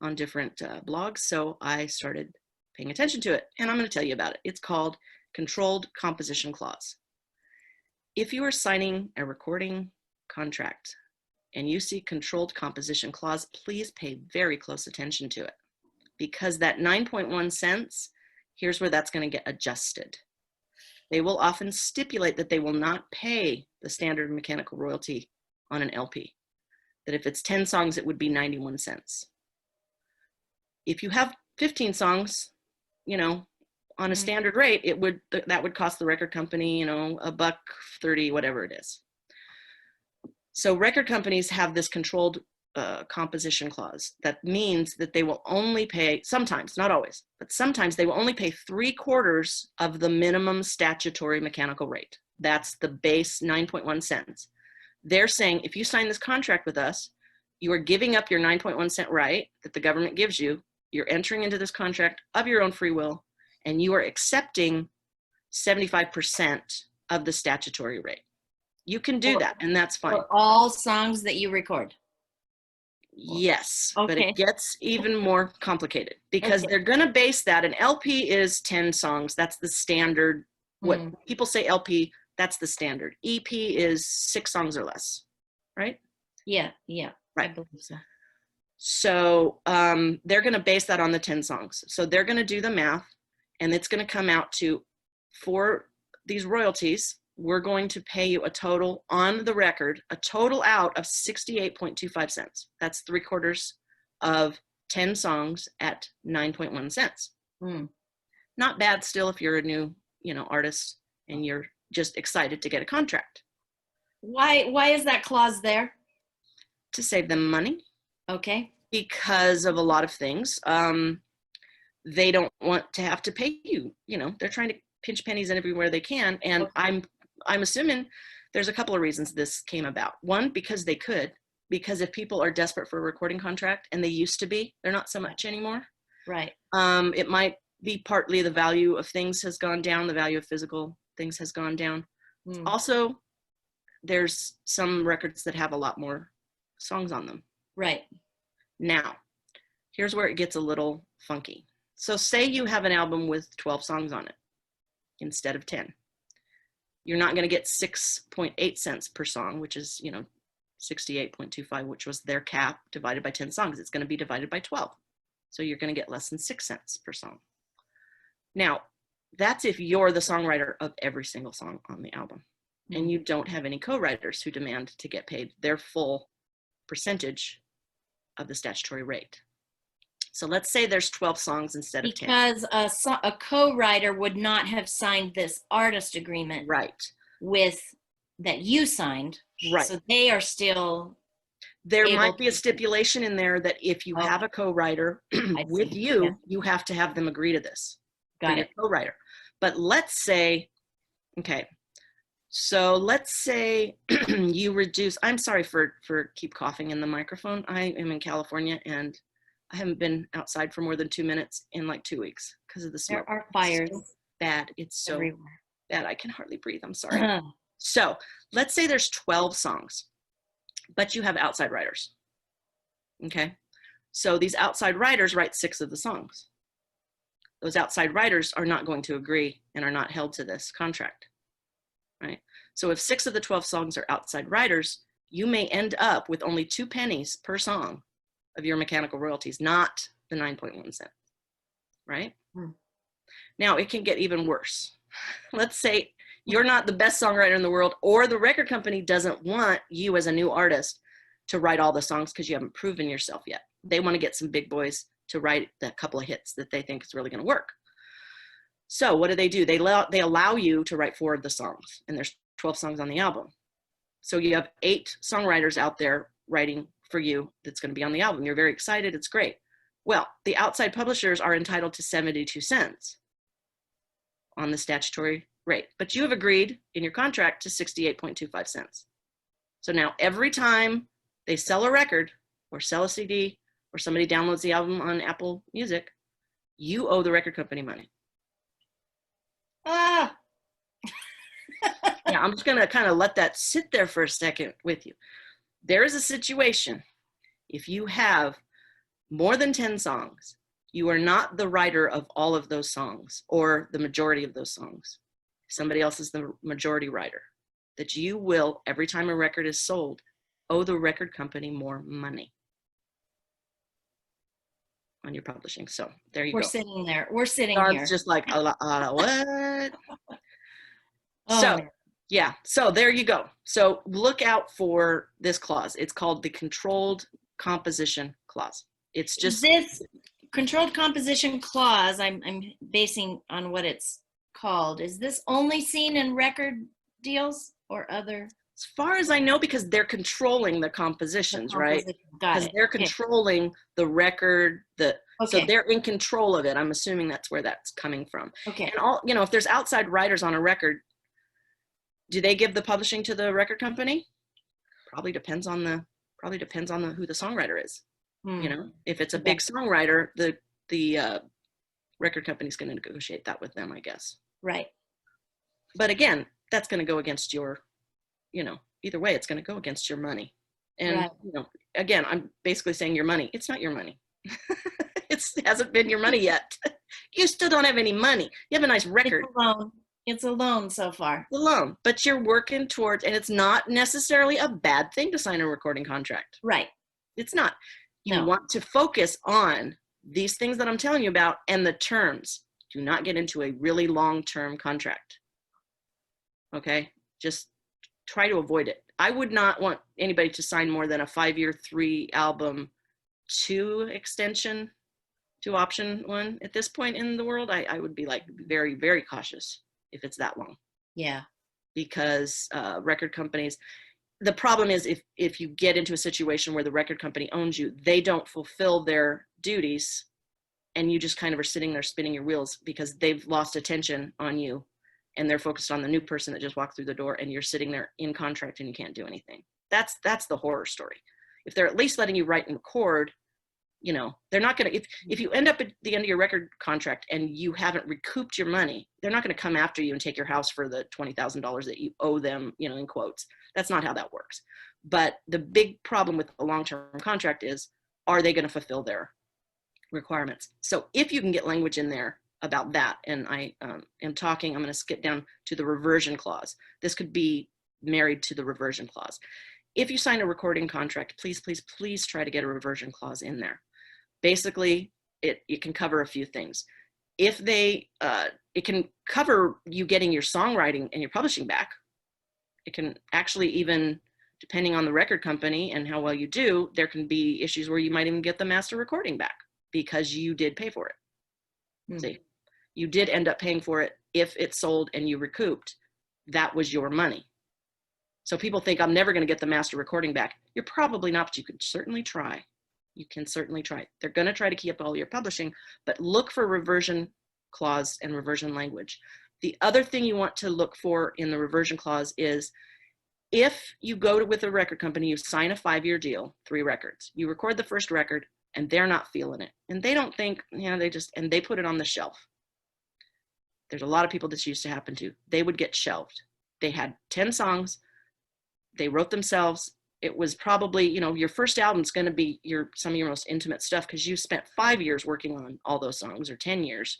B: on different blogs. So I started paying attention to it, and I'm going to tell you about it. It's called Controlled Composition Clause. If you are signing a recording contract and you see Controlled Composition Clause, please pay very close attention to it, because that 9.1 cents, here's where that's going to get adjusted. They will often stipulate that they will not pay the standard mechanical royalty on an LP, that if it's 10 songs, it would be 91 cents. If you have 15 songs, you know, on a standard rate, that would cost the record company, you know, $1.30, whatever it is. So record companies have this controlled composition clause. That means that they will only pay, sometimes, not always, but sometimes they will only pay 3/4 of the minimum statutory mechanical rate. That's the base 9.1 cents. They're saying, if you sign this contract with us, you are giving up your 9.1 cent right that the government gives you. You're entering into this contract of your own free will, and you are accepting 75% of the statutory rate. You can do that, and that's fine.
A: For all songs that you record.
B: Yes,
A: okay.
B: But it gets even more complicated, because
A: Okay.
B: they're going to base that. An LP is 10 songs. That's the standard. What people say LP, that's the standard. EP is 6 songs or less, right?
A: Yeah,
B: Right.
A: I believe so.
B: So they're going to base that on the 10 songs. So they're going to do the math, and it's going to come out to, for these royalties, we're going to pay you a total on the record, a total out of 68.25 cents. That's 3/4 of 10 songs at 9.1 cents. Not bad still if you're a new, you know, artist and you're just excited to get a contract.
A: Why is that clause there?
B: To save them money.
A: Okay.
B: Because of a lot of things. They don't want to have to pay you, you know, they're trying to pinch pennies in everywhere they can. And I'm assuming there's a couple of reasons this came about. One, because they could, because if people are desperate for a recording contract, and they used to be, they're not so much anymore.
A: Right.
B: It might be partly the value of things has gone down, the value of physical things has gone down. Also, there's some records that have a lot more songs on them.
A: Right.
B: Now, here's where it gets a little funky. So say you have an album with 12 songs on it instead of 10. You're not going to get 6.8 cents per song, which is, you know, 68.25, which was their cap, divided by 10 songs. It's going to be divided by 12. So you're going to get less than 6 cents per song. Now, that's if you're the songwriter of every single song on the album, and you don't have any co-writers who demand to get paid their full percentage of the statutory rate. So let's say there's 12 songs instead of 10.
A: Because a co-writer would not have signed this artist agreement,
B: right,
A: with that you signed.
B: Right.
A: So they are still.
B: There might be a stipulation in there that if you
A: Oh.
B: have a co-writer with
A: see.
B: you,
A: Yeah.
B: you have to have them agree to this.
A: Got it.
B: Your co-writer. But let's say, okay, so let's say you reduce, I'm sorry for keep coughing in the microphone. I am in California, and I haven't been outside for more than 2 minutes in like 2 weeks because of the smoke.
A: There are fires.
B: It's so bad. It's so
A: everywhere.
B: bad. I can hardly breathe. I'm sorry. So let's say there's 12 songs, but you have outside writers. Okay. So these outside writers write 6 of the songs. Those outside writers are not going to agree and are not held to this contract. Right. So if 6 of the 12 songs are outside writers, you may end up with only 2 pennies per song of your mechanical royalties, not the 9.1 cents. Right. Now it can get even worse. Let's say you're not the best songwriter in the world, or the record company doesn't want you as a new artist to write all the songs because you haven't proven yourself yet. They want to get some big boys to write the couple of hits that they think is really going to work. So what do? They allow you to write 4 of the songs, and there's 12 songs on the album. So you have 8 songwriters out there writing for you that's going to be on the album. You're very excited. It's great. Well, the outside publishers are entitled to 72 cents on the statutory rate, but you have agreed in your contract to 68.25 cents. So now every time they sell a record or sell a CD or somebody downloads the album on Apple Music, you owe the record company money.
A: Ah.
B: Yeah, I'm just going to kind of let that sit there for a second with you. There is a situation, if you have more than 10 songs, you are not the writer of all of those songs or the majority of those songs. Somebody else is the majority writer. That you will, every time a record is sold, owe the record company more money on your publishing. So there you
A: We're
B: go.
A: sitting there. We're sitting
B: Dawn's
A: here.
B: just like, a lot of what?
A: Oh,
B: So
A: man.
B: yeah, so there you go. So look out for this clause. It's called the controlled composition clause. It's just
A: This controlled composition clause, I'm basing on what it's called. Is this only seen in record deals or other?
B: as far as I know, because they're controlling the compositions, right?
A: Got
B: Because
A: it.
B: they're
A: Okay.
B: controlling the record, so
A: Okay.
B: they're in control of it. I'm assuming that's where that's coming from.
A: Okay.
B: And all, if there's outside writers on a record, do they give the publishing to the record company? Probably depends on who the songwriter is. If it's a big songwriter, the record company's going to negotiate that with them, I guess.
A: Right.
B: But again, that's going to go against your, either way, it's going to go against your money. And,
A: right.
B: Again, I'm basically saying your money. It's not your money. It hasn't been your money yet. You still don't have any money. You have a nice record.
A: It's a loan so far.
B: It's a loan, but you're working towards, and it's not necessarily a bad thing to sign a recording contract.
A: Right.
B: It's not. You want to focus on these things that I'm telling you about and the terms. Do not get into a really long-term contract. Okay? Just try to avoid it. I would not want anybody to sign more than a 5-year, 3-album, 2 extension to option 1 at this point in the world. I would be like very, very cautious if it's that long.
A: Yeah.
B: Because record companies, the problem is if you get into a situation where the record company owns you, they don't fulfill their duties and you just kind of are sitting there spinning your wheels because they've lost attention on you and they're focused on the new person that just walked through the door and you're sitting there in contract and you can't do anything. That's the horror story. If they're at least letting you write and record, they're not going to, if you end up at the end of your record contract and you haven't recouped your money, they're not going to come after you and take your house for the $20,000 that you owe them, in quotes. That's not how that works. But the big problem with the long-term contract is, are they going to fulfill their requirements? So if you can get language in there about that, and I'm going to skip down to the reversion clause. This could be married to the reversion clause. If you sign a recording contract, please, please, please try to get a reversion clause in there. Basically, it can cover a few things. If it can cover you getting your songwriting and your publishing back. It can actually even, depending on the record company and how well you do, there can be issues where you might even get the master recording back because you did pay for it. Mm-hmm. See, you did end up paying for it. If it sold and you recouped, that was your money. So people think I'm never going to get the master recording back. You're probably not, but you could certainly try. You can certainly try. They're going to try to keep all your publishing, but look for reversion clause and reversion language. The other thing you want to look for in the reversion clause is if you go with a record company, you sign a 5-year deal, 3 records, you record the first record and they're not feeling it. And they don't think, and they put it on the shelf. There's a lot of people this used to happen to. They would get shelved. They had 10 songs. They wrote themselves. It was probably, your first album's going to be some of your most intimate stuff because you spent 5 years working on all those songs, or 10 years,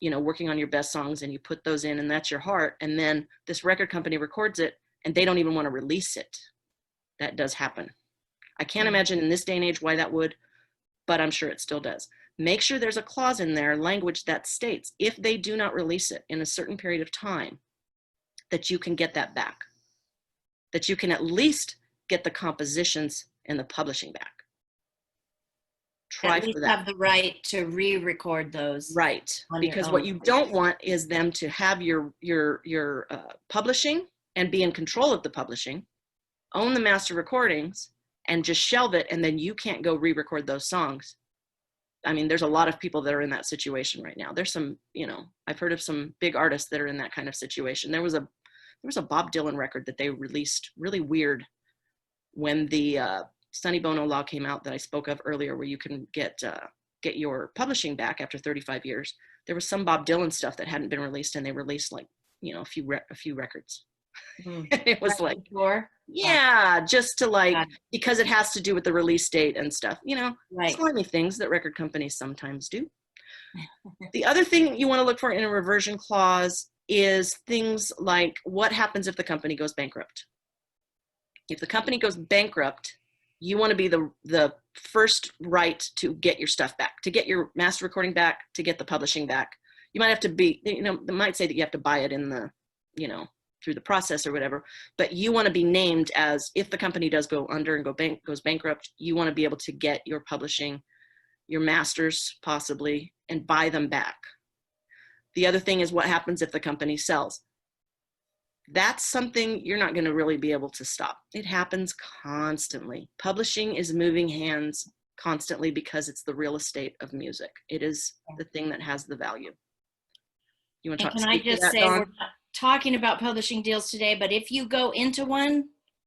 B: working on your best songs, and you put those in and that's your heart. And then this record company records it and they don't even want to release it. That does happen. I can't imagine in this day and age why that would, but I'm sure it still does. Make sure there's a clause in there, language that states if they do not release it in a certain period of time, that you can get that back. That you can at least get the compositions and the publishing back. Try
A: at least
B: for that.
A: Have the right to re-record those.
B: Right, because what you don't want is them to have your publishing and be in control of the publishing, own the master recordings, and just shelve it, and then you can't go re-record those songs. I mean, there's a lot of people that are in that situation right now. There's some, I've heard of some big artists that are in that kind of situation. There was a Bob Dylan record that they released really weird when the Sonny Bono law came out that I spoke of earlier, where you can get your publishing back after 35 years. There was some Bob Dylan stuff that hadn't been released, and they released a few records. And it was
A: Right
B: like,
A: before?
B: yeah, just to like,
A: Got
B: because it has to do with the release date and stuff,
A: right.
B: slimy things that record companies sometimes do. The other thing you want to look for in a reversion clause is things like what happens if the company goes bankrupt. If the company goes bankrupt, you want to be the first right to get your stuff back, to get your master recording back, to get the publishing back. You might have to be, they might say that you have to buy it in the, through the process or whatever, but you want to be named as, if the company does go under and goes bankrupt, you want to be able to get your publishing, your masters possibly, and buy them back. The other thing is what happens if the company sells. That's something you're not going to really be able to stop. It happens constantly. Publishing is moving hands constantly because it's the real estate of music. It is the thing that has the value. You want to
A: And
B: talk
A: can I
B: to
A: just
B: that,
A: say,
B: Dawn?
A: we're not talking about publishing deals today, but if you go into one,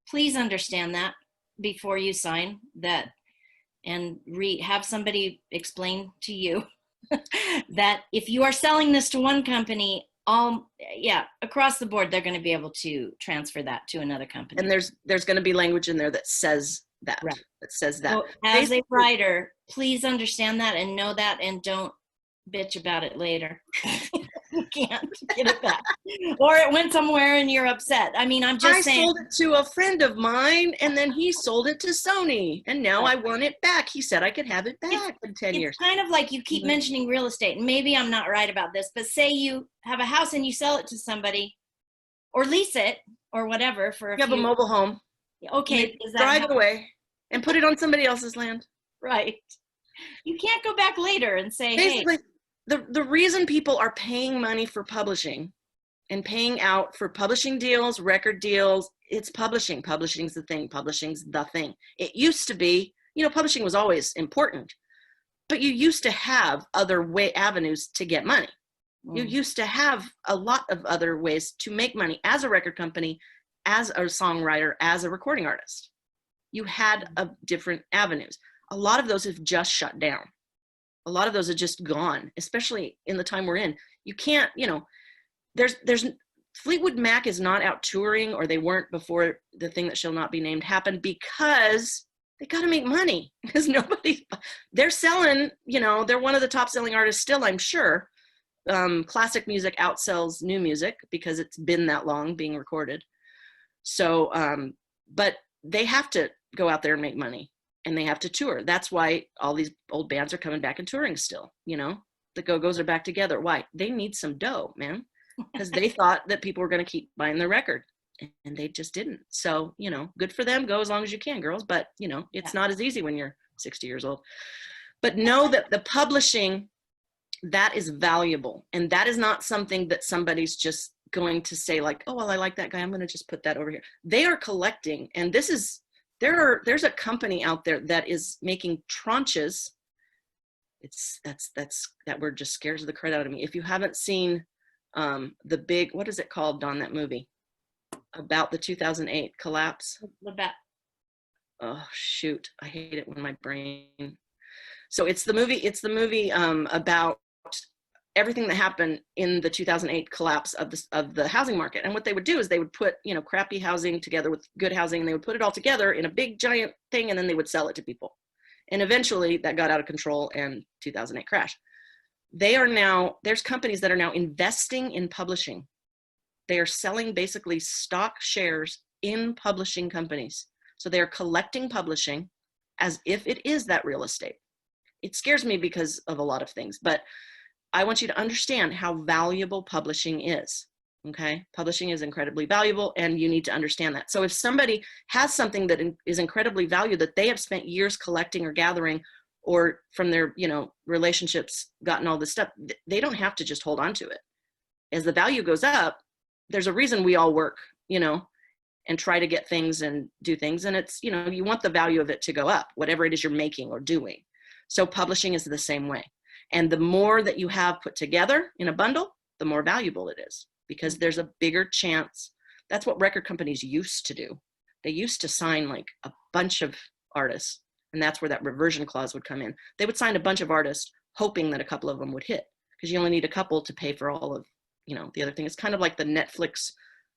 A: please understand that before you sign that, and have somebody explain to you that if you are selling this to one company, across the board, they're going to be able to transfer that to another company.
B: And there's going to be language in there that says that.
A: Right.
B: That says that.
A: So as a writer, please understand that and know that, and don't bitch about it later. You can't get it back, or it went somewhere and you're upset. I mean, I'm just saying.
B: I sold it to a friend of mine, and then he sold it to Sony, and now I want it back. He said I could have it back in 10 years.
A: It's kind of like you keep mentioning real estate, and maybe I'm not right about this, but say you have a house and you sell it to somebody, or lease it, or whatever for
B: You have a mobile home.
A: Okay,
B: does that drive away and put it on somebody else's land?
A: Right. You can't go back later and say,
B: basically,
A: hey.
B: The reason people are paying money for publishing and paying out for publishing deals, record deals, it's publishing. Publishing's the thing. Publishing's the thing. It used to be, publishing was always important, but you used to have other avenues to get money. You used to have a lot of other ways to make money as a record company, as a songwriter, as a recording artist. You had different avenues. A lot of those have just shut down. A lot of those are just gone, especially in the time we're in. You can't, there's Fleetwood Mac is not out touring, or they weren't before the thing that shall not be named happened, because they got to make money, because they're selling, they're one of the top selling artists still, I'm sure. Classic music outsells new music because it's been that long being recorded. So, but they have to go out there and make money. And they have to tour. That's why all these old bands are coming back and touring still. The Go-Go's are back together. Why? They need some dough, man, because they thought that people were going to keep buying their record, and they just didn't. So, good for them. Go as long as you can, girls. But, it's not as easy when you're 60 years old. But know that the publishing, that is valuable. And that is not something that somebody's just going to say like, oh, well, I like that guy, I'm going to just put that over here. They are collecting. And this is, there's a company out there that is making tranches. That word just scares the crap out of me. If you haven't seen the big, what is it called, Dawn, that movie about the 2008 collapse? Oh shoot, I hate it when my brain. So it's the movie about everything that happened in the 2008 collapse of the housing market. And what they would do is they would put, crappy housing together with good housing, and they would put it all together in a big giant thing, and then they would sell it to people. And eventually that got out of control, and 2008 crash. There's companies that are now investing in publishing. They are selling basically stock shares in publishing companies. So they are collecting publishing as if it is that real estate. It scares me because of a lot of things, but I want you to understand how valuable publishing is, okay? Publishing is incredibly valuable, and you need to understand that. So if somebody has something that is incredibly valuable that they have spent years collecting or gathering, or from their, relationships gotten all this stuff, they don't have to just hold on to it. As the value goes up, there's a reason we all work, and try to get things and do things. And it's, you want the value of it to go up, whatever it is you're making or doing. So publishing is the same way. And the more that you have put together in a bundle, the more valuable it is, because there's a bigger chance. That's what record companies used to do. They used to sign like a bunch of artists, and that's where that reversion clause would come in. They would sign a bunch of artists hoping that a couple of them would hit, because you only need a couple to pay for all of, the other thing. It's kind of like the Netflix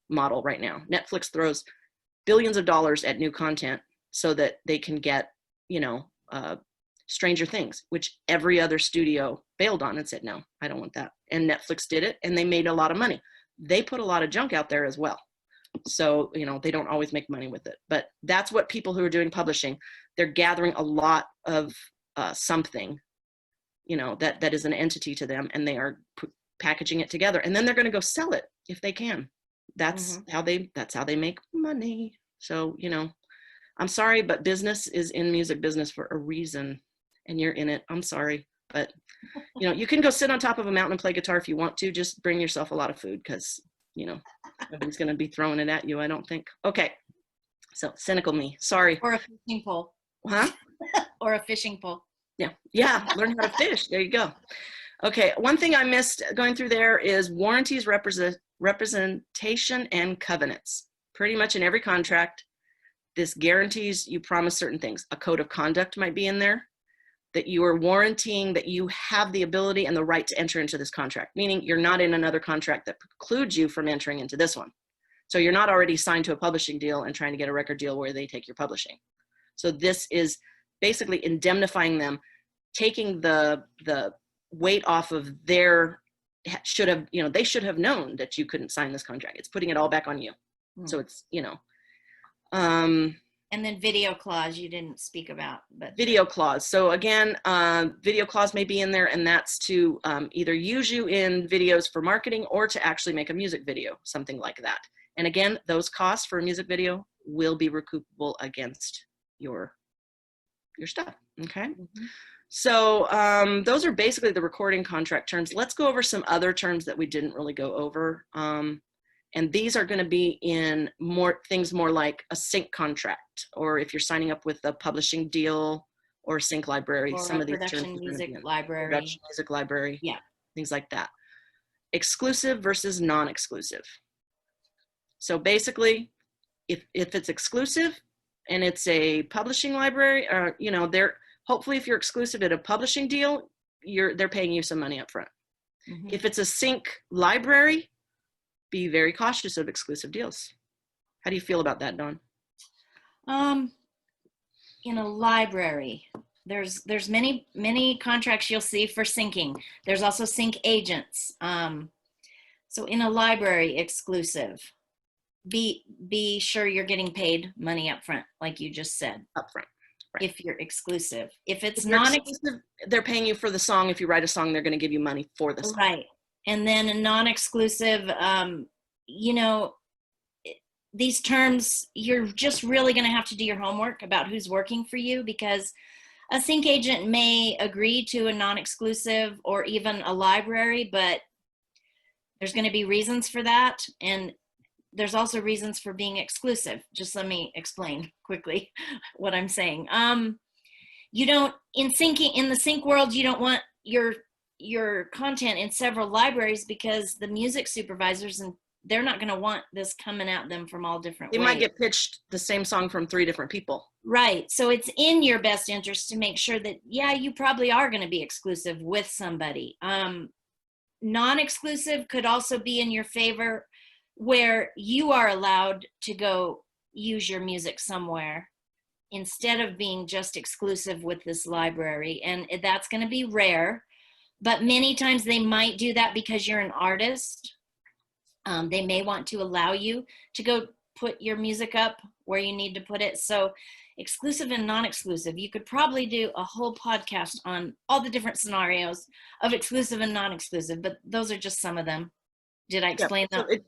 B: model right now. Netflix throws billions of dollars at new content so that they can get, you know, Stranger Things, which every other studio bailed on and said, no, I don't want that. And Netflix did it, and they made a lot of money. They put a lot of junk out there as well. So, you know, they don't always make money with it. But that's what people who are doing publishing, they're gathering a lot of something, you know, that is an entity to them, and they are packaging it together. And then they're going to go sell it if they can. That's how they make money. So, you know, I'm sorry, but business is in music business for a reason, and you're in it. I'm sorry, but you know, you can go sit on top of a mountain and play guitar if you want to. Just bring yourself a lot of food, because, you know, nobody's going to be throwing it at you, I don't think. Okay, so cynical me. Sorry.
A: Or a fishing pole.
B: Huh?
A: Or a fishing pole.
B: Yeah. Learn how to fish. There you go. Okay, one thing I missed going through there is warranties, representation, and covenants. Pretty much in every contract, this guarantees you promise certain things. A code of conduct might be in there, that you are warranting that you have the ability and the right to enter into this contract, meaning you're not in another contract that precludes you from entering into this one. So you're not already signed to a publishing deal and trying to get a record deal where they take your publishing. So this is basically indemnifying them, taking the weight off of their should have, you know, they should have known that you couldn't sign this contract. It's putting it all back on you. So it's, you know,
A: and then video clause you didn't speak about, but
B: video clause. So again, video clause may be in there, and that's to either use you in videos for marketing or to actually make a music video, something like that. And again, those costs for a music video will be recoupable against your stuff. Okay. So those are basically the recording contract terms. Let's go over some other terms that we didn't really go over. And these are going to be in more like a sync contract, or if you're signing up with a publishing deal or a sync library,
A: or
B: some of these
A: production
B: terms
A: music
B: production music library,
A: yeah,
B: things like that. Exclusive versus non-exclusive. So basically, if it's exclusive and it's a publishing library, or you know, hopefully if you're exclusive at a publishing deal, they're paying you some money up front. If it's a sync library, be very cautious of exclusive deals. How do you feel about that, Dawn?
A: In a library, there's many contracts you'll see for syncing. There's also sync agents. So in a library exclusive, be sure you're getting paid money up front, like you just said.
B: Up front. Right.
A: If you're exclusive. If it's
B: non-exclusive, they're paying you for the song. If you write a song, they're going to give you money for the song.
A: Right. And then a non-exclusive, you know, these terms, you're just really going to have to do your homework about who's working for you, because a sync agent may agree to a non-exclusive or even a library, but there's going to be reasons for that. And there's also reasons for being exclusive. Just let me explain quickly what I'm saying. You don't, in the sync world, you don't want your content in several libraries, because the music supervisors, and they're not going to want this coming at them from all different ways.
B: They might get pitched the same song from 3 different people.
A: Right. So it's in your best interest to make sure that, yeah, you probably are going to be exclusive with somebody. Non-exclusive could also be in your favor, where you are allowed to go use your music somewhere instead of being just exclusive with this library. And that's going to be rare. But many times they might do that because you're an artist. They may want to allow you to go put your music up where you need to put it. So exclusive and non-exclusive, you could probably do a whole podcast on all the different scenarios of exclusive and non-exclusive, but those are just some of them. Did I explain that?
B: So it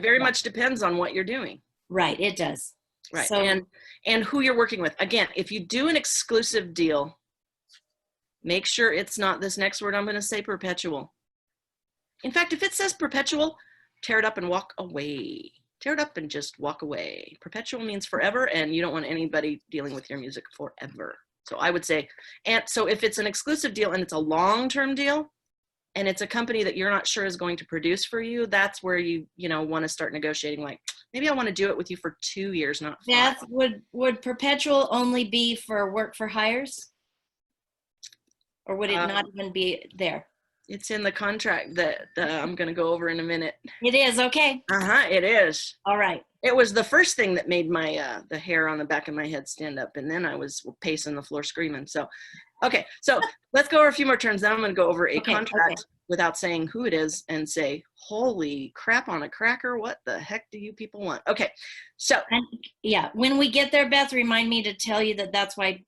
B: very much depends on what you're doing.
A: Right, it does.
B: Right,
A: so,
B: and who you're working with. Again, if you do an exclusive deal, make sure it's not this next word I'm going to say, perpetual. In fact, if it says perpetual, tear it up and walk away. Tear it up and just walk away. Perpetual means forever, and you don't want anybody dealing with your music forever. So I would say, and so if it's an exclusive deal and it's a long-term deal, and it's a company that you're not sure is going to produce for you, that's where you want to start negotiating, like, maybe I want to do it with you for 2 years, not 5.
A: Beth, would perpetual only be for work for hires? Or would it not even be there?
B: It's in the contract that I'm going to go over in a minute.
A: It is. Okay.
B: It is.
A: All right.
B: It was the first thing that made my the hair on the back of my head stand up, and then I was pacing the floor screaming. So, okay, so let's go over a few more terms. Then I'm going to go over a contract without saying who it is and say, holy crap on a cracker, what the heck do you people want? Okay, so.
A: And, yeah, when we get there, Beth, remind me to tell you that that's why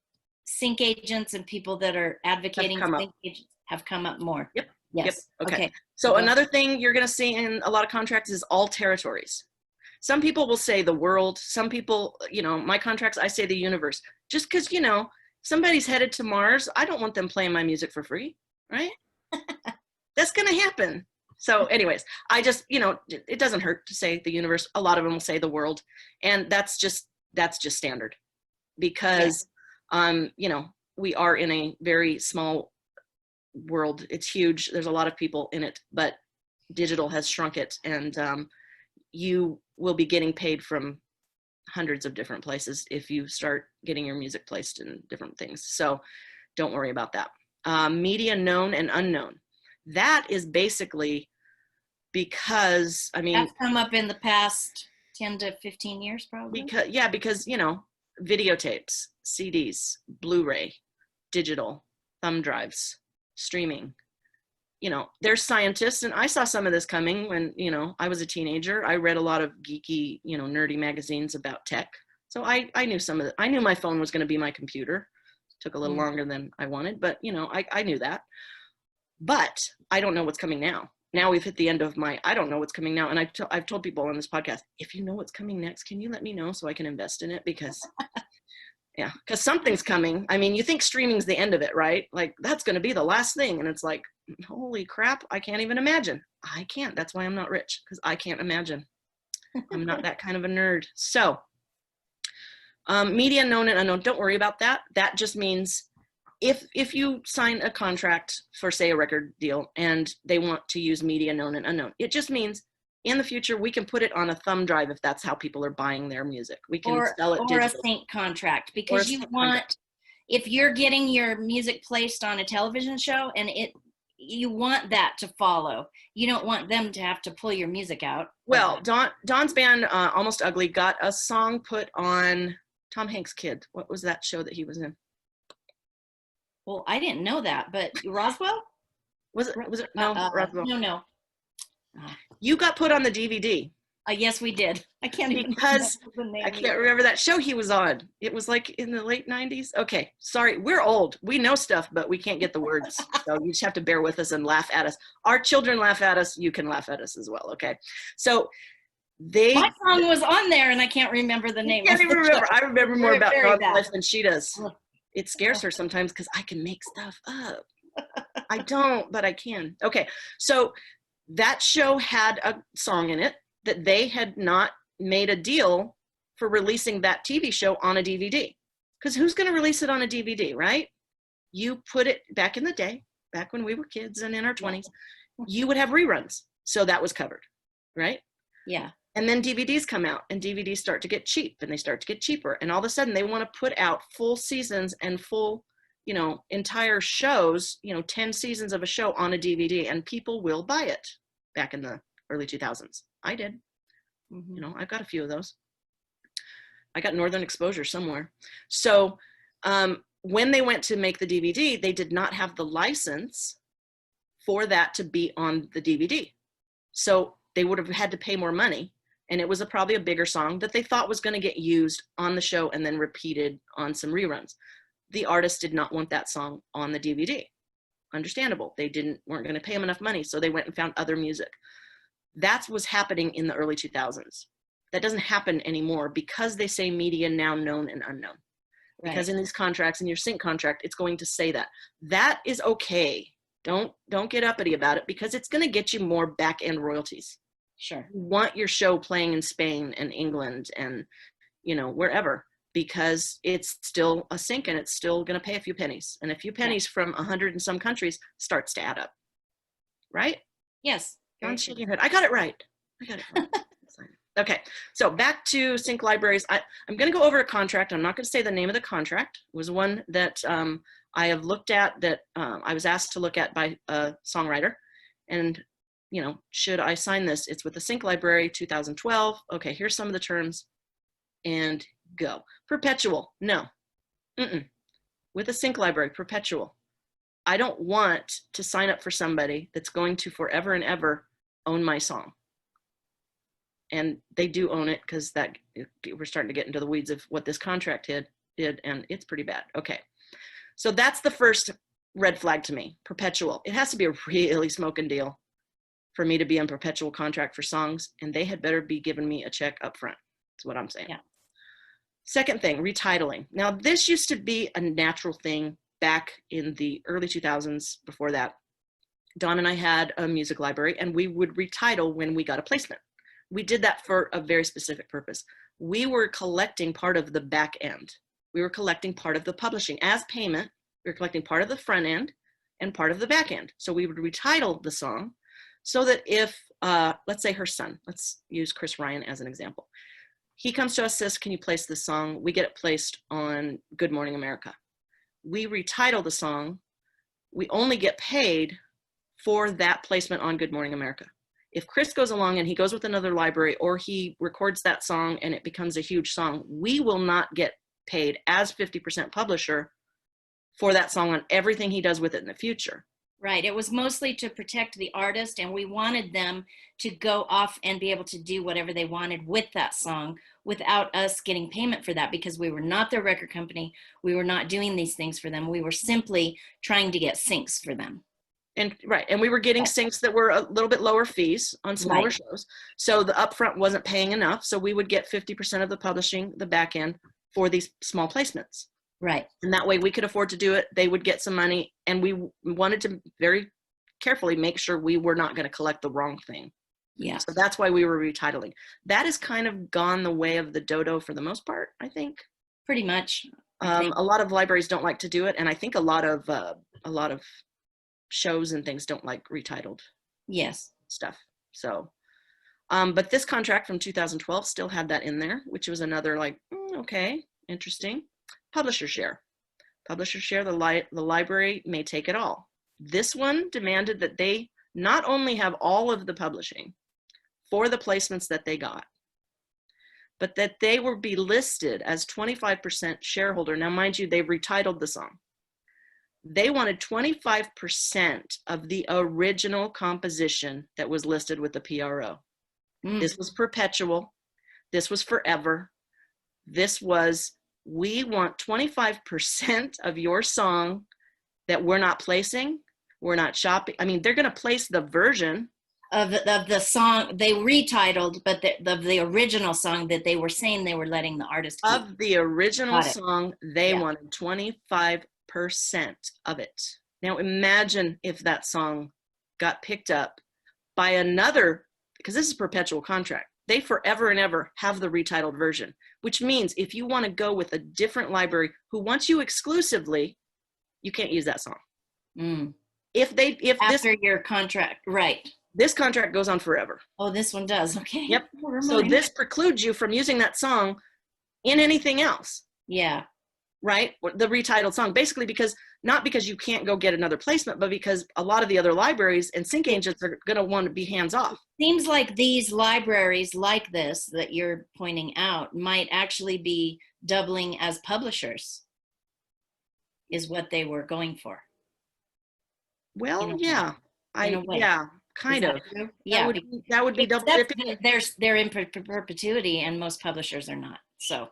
A: sync agents and people that are advocating sync agents have come up more.
B: Yep.
A: Yes.
B: Yep. Okay. So another thing you're going to see in a lot of contracts is all territories. Some people will say the world. Some people, my contracts, I say the universe. Just because, somebody's headed to Mars, I don't want them playing my music for free, right? That's going to happen. So anyways, I just, it doesn't hurt to say the universe. A lot of them will say the world. And that's just standard because, we are in a very small world. It's huge. There's a lot of people in it, but digital has shrunk it. And you will be getting paid from hundreds of different places if you start getting your music placed in different things. So don't worry about that. Media known and unknown. That is basically because,
A: that's come up in the past 10 to 15 years probably.
B: Because, videotapes, CDs, Blu-ray, digital, thumb drives, streaming. There's scientists, and I saw some of this coming when, I was a teenager. I read a lot of geeky, nerdy magazines about tech. So I knew some of it. I knew my phone was going to be my computer. Took a little longer than I wanted, but I knew that. But I don't know what's coming now. Now we've hit the end of I don't know what's coming now. And I've told people on this podcast, if you know what's coming next, can you let me know so I can invest in it? Because because something's coming. You think streaming's the end of it, right? Like that's going to be the last thing. And it's like, holy crap, I can't even imagine. I can't. That's why I'm not rich, because I can't imagine. I'm not that kind of a nerd. So media known and unknown, don't worry about that. That just means if you sign a contract for, say, a record deal and they want to use media known and unknown, it just means in the future we can put it on a thumb drive if that's how people are buying their music. We can sell it
A: or a sync contract, because you want, if you're getting your music placed on a television show and you want that to follow. You don't want them to have to pull your music out.
B: Well, Dawn's band, Almost Ugly, got a song put on Tom Hanks' Kid. What was that show that he was in?
A: Well, I didn't know that, but Roswell?
B: Was it? No, Roswell.
A: No.
B: You got put on the DVD.
A: Yes, we did. I can't
B: remember that show he was on. It was like in the late 90s. Okay, sorry, we're old. We know stuff, but we can't get the words. So you just have to bear with us and laugh at us. Our children laugh at us. You can laugh at us as well. Okay, so my
A: song was on there, and I can't remember the name.
B: I can't even remember. I remember more about Dawn's life than she does. It scares her sometimes because I can make stuff up. I don't, but I can. Okay, so that show had a song in it that they had not made a deal for releasing that TV show on a DVD. Because who's going to release it on a DVD, right? You put it back in the day, back when we were kids and in our 20s, you would have reruns. So that was covered, right?
A: Yeah.
B: And then DVDs come out and DVDs start to get cheap and they start to get cheaper. And all of a sudden they want to put out full seasons and full, entire shows, 10 seasons of a show on a DVD, and people will buy it back in the early 2000s. I did. I've got a few of those. I got Northern Exposure somewhere. So when they went to make the DVD, they did not have the license for that to be on the DVD. So they would have had to pay more money. And it was probably a bigger song that they thought was going to get used on the show and then repeated on some reruns. The artist did not want that song on the DVD. Understandable. They weren't going to pay him enough money. So they went and found other music. That was happening in the early 2000s. That doesn't happen anymore because they say media now known and unknown. Right. Because in these contracts, in your sync contract, it's going to say that. That is okay. Don't get uppity about it, because it's going to get you more back-end royalties.
A: Sure.
B: You want your show playing in Spain and England and, wherever, because it's still a sync and it's still going to pay a few pennies. And a few pennies from 100 and some countries starts to add up. Right?
A: Yes.
B: Don't shake your head. I got it right. Okay, so back to sync libraries. I'm going to go over a contract. I'm not going to say the name of the contract. It was one that I have looked at, that I was asked to look at by a songwriter. And, you know, should I sign this? It's with the sync library, 2012. Okay, here's some of the terms, and go. Perpetual, no. With a sync library, perpetual. I don't want to sign up for somebody that's going to forever and ever own my song. And they do own it, because that we're starting to get into the weeds of what this contract did, and it's pretty bad. Okay, so that's the first red flag to me. Perpetual. It has to be a really smoking deal for me to be on perpetual contract for songs, and they had better be giving me a check up front. That's what I'm saying.
A: Yeah.
B: Second thing, retitling. Now, this used to be a natural thing back in the early 2000s. Before that, Dawn and I had a music library, and we would retitle when we got a placement. We did that for a very specific purpose. We were collecting part of the back end. We were collecting part of the publishing as payment. We were collecting part of the front end and part of the back end. So we would retitle the song so that if, let's say her son, let's use Chris Ryan as an example. He comes to us, says, can you place this song? We get it placed on Good Morning America. We retitle the song. We only get paid for that placement on Good Morning America. If Chris goes along and he goes with another library, or he records that song and it becomes a huge song, we will not get paid as 50% publisher for that song on everything he does with it in the future.
A: Right. It was mostly to protect the artist, and we wanted them to go off and be able to do whatever they wanted with that song without us getting payment for that, because we were not their record company. We were not doing these things for them. We were simply trying to get syncs for them.
B: And right, and we were getting syncs that were a little bit lower fees on smaller shows. So the upfront wasn't paying enough. So we would get 50% of the publishing, the back end, for these small placements.
A: Right.
B: And that way we could afford to do it. They would get some money, and we wanted to very carefully make sure we were not going to collect the wrong thing.
A: Yeah.
B: So that's why we were retitling. That has kind of gone the way of the dodo for the most part, I think.
A: Pretty much.
B: A lot of libraries don't like to do it, and I think a lot of shows and things don't like retitled stuff. So but this contract from 2012 still had that in there, which was another like, okay, interesting. Publisher share, the library may take it all. This one demanded that they not only have all of the publishing for the placements that they got, but that they will be listed as 25% shareholder. Now, mind you, they've retitled the song. They wanted 25% of the original composition that was listed with the PRO. This was perpetual. This was forever. This was, we want 25% of your song that we're not placing. We're not shopping. I mean, they're going to place the version
A: of the song they retitled, but the original song that they were saying they were letting the artist keep.
B: Of the original song, they wanted 25% of it. Now imagine if that song got picked up by another, because this is perpetual contract. They forever and ever have the retitled version, which means if you want to go with a different library who wants you exclusively, you can't use that song. If
A: after your contract, right.
B: This contract goes on forever.
A: Oh, this one does. Okay.
B: Yep. So this precludes you from using that song in anything else.
A: Yeah.
B: Right? The retitled song, basically, because not because you can't go get another placement, but because a lot of the other libraries and sync agents are going to want to be hands off.
A: Seems like these libraries like this that you're pointing out might actually be doubling as publishers, is what they were going for.
B: Well, yeah, kind of.
A: Yeah,
B: that would be double dipping.
A: They're in perpetuity, and most publishers are not. So.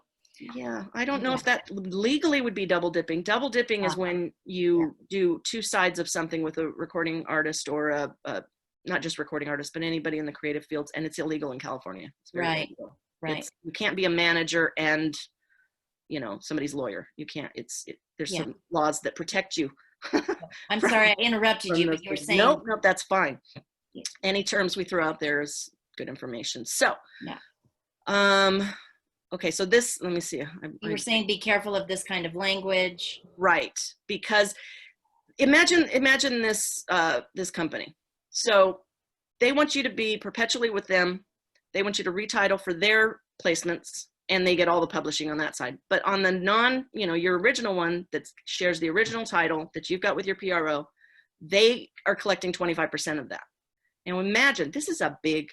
B: Yeah, I don't know if that legally would be double dipping. Double dipping is when you do two sides of something with a recording artist or a not just recording artist, but anybody in the creative fields, and it's illegal in California. It's very illegal. Right. You can't be a manager and, somebody's lawyer. You can't. There's some laws that protect you.
A: I'm sorry, I interrupted you, but you were saying.
B: Nope, that's fine. Yeah. Any terms we throw out there is good information. So, okay, so this, let me see.
A: You were saying be careful of this kind of language.
B: Right, because imagine this this company. So they want you to be perpetually with them. They want you to retitle for their placements, and they get all the publishing on that side. But on the your original one that shares the original title that you've got with your PRO, they are collecting 25% of that. Now imagine, this was a big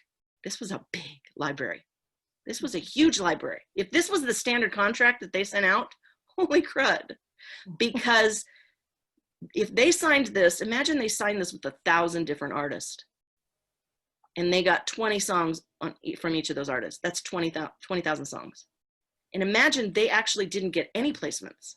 B: library. This was a huge library. If this was the standard contract that they sent out, holy crud. Because if they signed this, imagine they signed this with 1,000 different artists, and they got 20 songs from each of those artists. That's 20,000 songs. And imagine they actually didn't get any placements.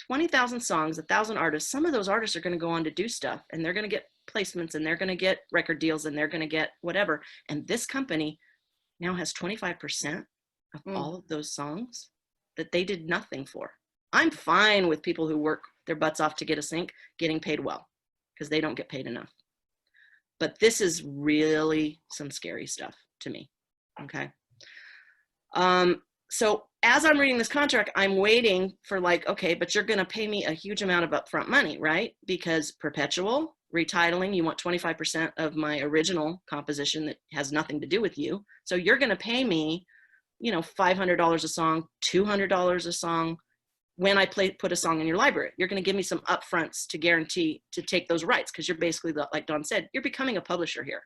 B: 20,000 songs, 1,000 artists. Some of those artists are going to go on to do stuff, and they're going to get placements, and they're going to get record deals, and they're going to get whatever. And this company now has 25% of all of those songs that they did nothing for. I'm fine with people who work their butts off to get a sync getting paid well, because they don't get paid enough. But this is really some scary stuff to me. Okay. So as I'm reading this contract, I'm waiting for okay, but you're going to pay me a huge amount of upfront money, right? Because Perpetual, retitling, you want 25% of my original composition that has nothing to do with you. So you're going to pay me, $500 a song, $200 a song. When I put a song in your library, you're going to give me some upfronts to guarantee to take those rights, because you're basically, like Dawn said, you're becoming a publisher here.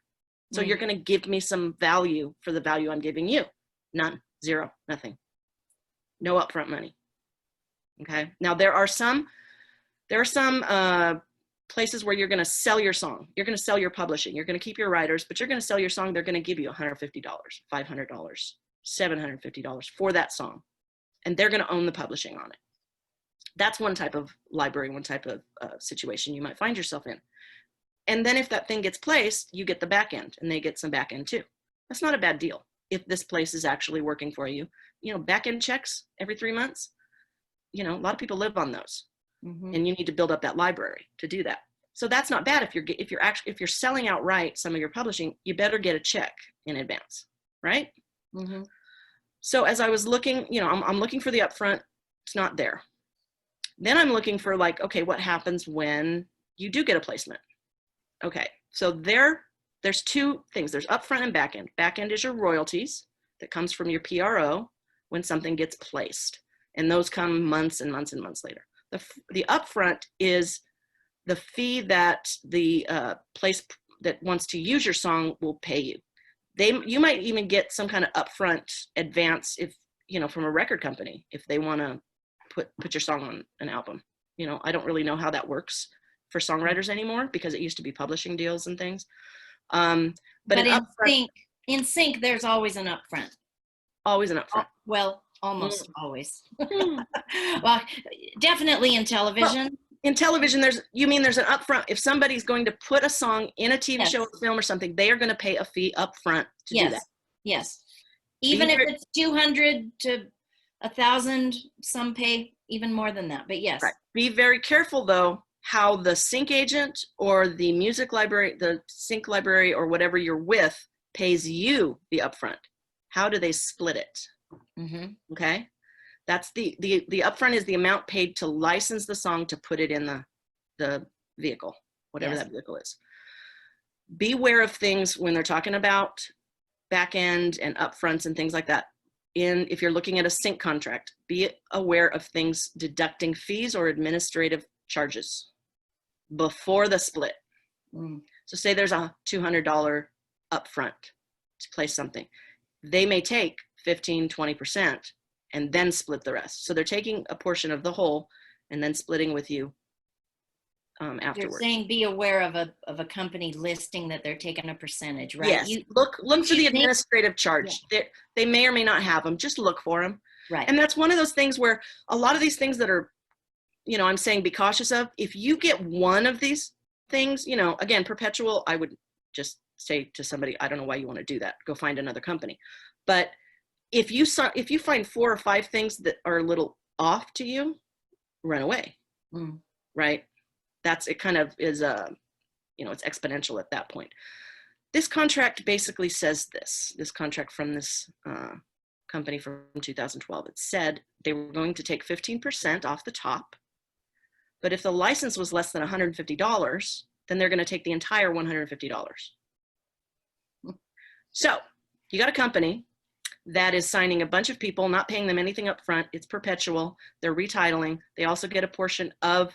B: So you're going to give me some value for the value I'm giving you. None, zero, nothing, no upfront money. Okay. Now there are some places where you're going to sell your song. You're going to sell your publishing. You're going to keep your writers, but you're going to sell your song. They're going to give you $150, $500, $750 for that song, and they're going to own the publishing on it. That's one type of library, one type of situation you might find yourself in. And then if that thing gets placed, you get the back end, and they get some back end too. That's not a bad deal if this place is actually working for you. Back end checks every 3 months. A lot of people live on those, and you need to build up that library to do that. So that's not bad. If you're selling outright some of your publishing, you better get a check in advance, right? So as I was looking, I'm looking for the upfront. It's not there. Then I'm looking for okay, what happens when you do get a placement? Okay, so there's two things. There's upfront and backend. Backend is your royalties that comes from your PRO when something gets placed, and those come months and months and months later. The upfront is the fee that the place that wants to use your song will pay you. You might even get some kind of upfront advance if from a record company if they want to put your song on an album. I don't really know how that works for songwriters anymore, because it used to be publishing deals and things. But
A: in sync, there's always an upfront.
B: Always an upfront.
A: Well, almost always. Well, definitely in television.
B: Well, in television, there's an upfront. If somebody's going to put a song in a TV show or film or something, they are going to pay a fee upfront to do that.
A: Yes. Even if it's 200 to 1,000, some pay even more than that, but yes.
B: Right. Be very careful though, how the sync agent or the music library, the sync library or whatever you're with pays you the upfront. How do they split it? Okay. That's the upfront is the amount paid to license the song to put it in the vehicle, whatever that vehicle is. Beware of things when they're talking about back end and upfronts and things like that. If you're looking at a sync contract, be aware of things deducting fees or administrative charges before the split. So say there's a $200 upfront to place something. They may take 15, 20% and then split the rest. So they're taking a portion of the whole and then splitting with you afterwards.
A: You're saying be aware of a company listing that they're taking a percentage, right?
B: Yes. Look for the administrative charge. Yeah. They may or may not have them. Just look for them.
A: Right.
B: And that's one of those things where a lot of these things that are, I'm saying be cautious of. If you get one of these things, again, Perpetual, I would just say to somebody, I don't know why you want to do that. Go find another company. But if you find 4 or 5 things that are a little off to you, run away. Right. It kind of is it's exponential at that point. This contract basically says this contract from this company from 2012, it said they were going to take 15% off the top, but if the license was less than $150, then they're going to take the entire $150. So you got a company that is signing a bunch of people, not paying them anything up front. It's perpetual. They're retitling. They also get a portion of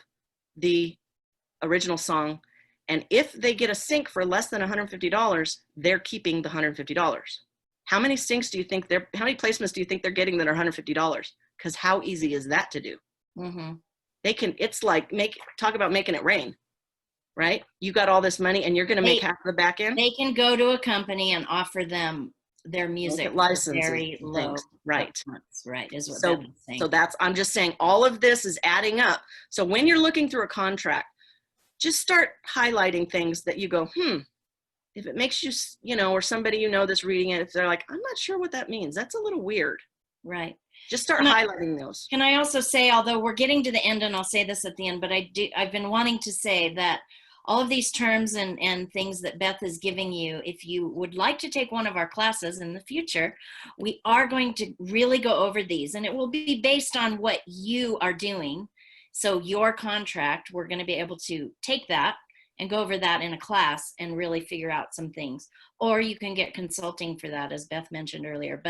B: the original song. And if they get a sync for less than $150, they're keeping the $150. How many syncs do you think how many placements do you think they're getting that are $150? Because how easy is that to do?
A: Mm-hmm.
B: They can, it's like, talk about making it rain, right? You got all this money and you're going to make half the back end.
A: They can go to a company and offer them their music
B: licenses,
A: very low,
B: right?
A: Right, is what
B: So,
A: Beth is saying.
B: so that's, I'm just saying all of this is adding up. So when you're looking through a contract, just start highlighting things that you go, if it makes you, or somebody that's reading it, if they're like, I'm not sure what that means, that's a little weird.
A: Right.
B: Just start highlighting those.
A: Can I also say, although we're getting to the end, and I'll say this at the end, but I've been wanting to say that all of these terms and things that Beth is giving you, if you would like to take one of our classes in the future, we are going to really go over these, and it will be based on what you are doing. So your contract, we're going to be able to take that and go over that in a class and really figure out some things. Or you can get consulting for that, as Beth mentioned earlier.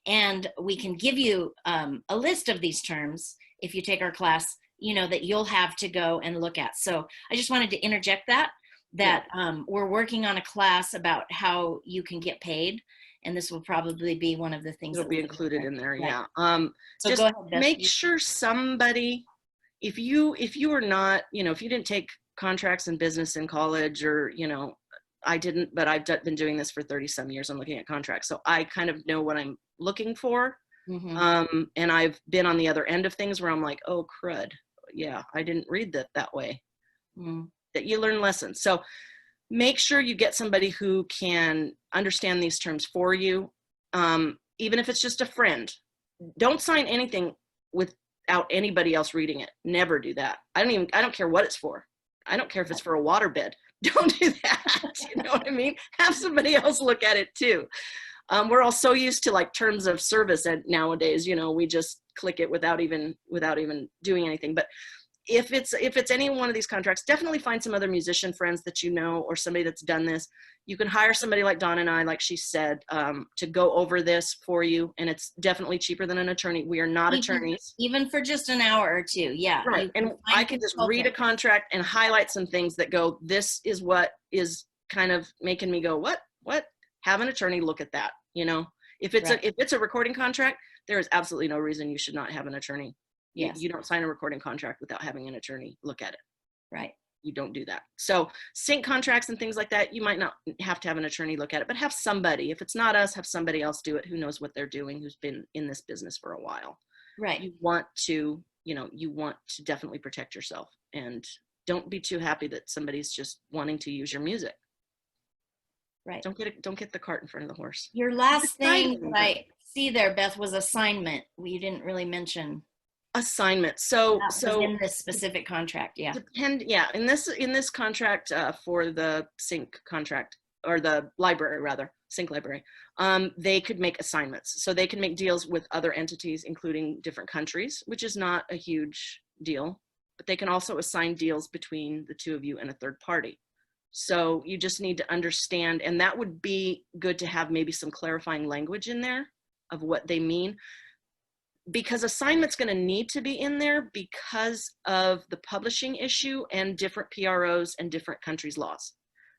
A: And we can give you a list of these terms if you take our class, that you'll have to go and look at. So I just wanted to interject that we're working on a class about how you can get paid. And this will probably be one of the things
B: that'll be included in there. Right. Yeah.
A: So
B: just
A: go ahead, Beth.
B: Make sure somebody, if you are not, if you didn't take contracts in business in college, or, I didn't, but I've been doing this for 30 some years. I'm looking at contracts. So I kind of know what I'm looking for. Mm-hmm. And I've been on the other end of things where I'm like, oh, crud. Yeah, I didn't read that way. Mm. That you learn lessons. So make sure you get somebody who can understand these terms for you. Even if it's just a friend, don't sign anything without anybody else reading it. Never do that. I don't care what it's for. I don't care if it's for a waterbed. Don't do that. You know what I mean? Have somebody else look at it too. We're all so used to like terms of service, and nowadays, we just click it without even doing anything. But if it's any one of these contracts, definitely find some other musician friends that or somebody that's done this. You can hire somebody like Dawn and I, like she said, to go over this for you, and it's definitely cheaper than an attorney. We are not attorneys.
A: Even for just an hour or two, yeah.
B: Right, and I can just read a contract and highlight some things that go, this is what is kind of making me go, what? Have an attorney look at that, If it's a recording contract, there is absolutely no reason you should not have an attorney. Yes. You don't sign a recording contract without having an attorney look at it.
A: Right.
B: You don't do that. So sync contracts and things like that, you might not have to have an attorney look at it, but have somebody. If it's not us, have somebody else do it who knows what they're doing, who's been in this business for a while.
A: Right.
B: You want to definitely protect yourself, and don't be too happy that somebody's just wanting to use your music.
A: Right.
B: Don't get the cart in front of the horse.
A: Your last thing that I see there, Beth, was assignment. You didn't really mention
B: assignment. So
A: in this specific contract, yeah.
B: In this contract for the sync contract, or the library rather, sync library, they could make assignments. So they can make deals with other entities, including different countries, which is not a huge deal, but they can also assign deals between the two of you and a third party. So you just need to understand, and that would be good to have maybe some clarifying language in there of what they mean, because assignment's going to need to be in there because of the publishing issue and different PROs and different countries' laws.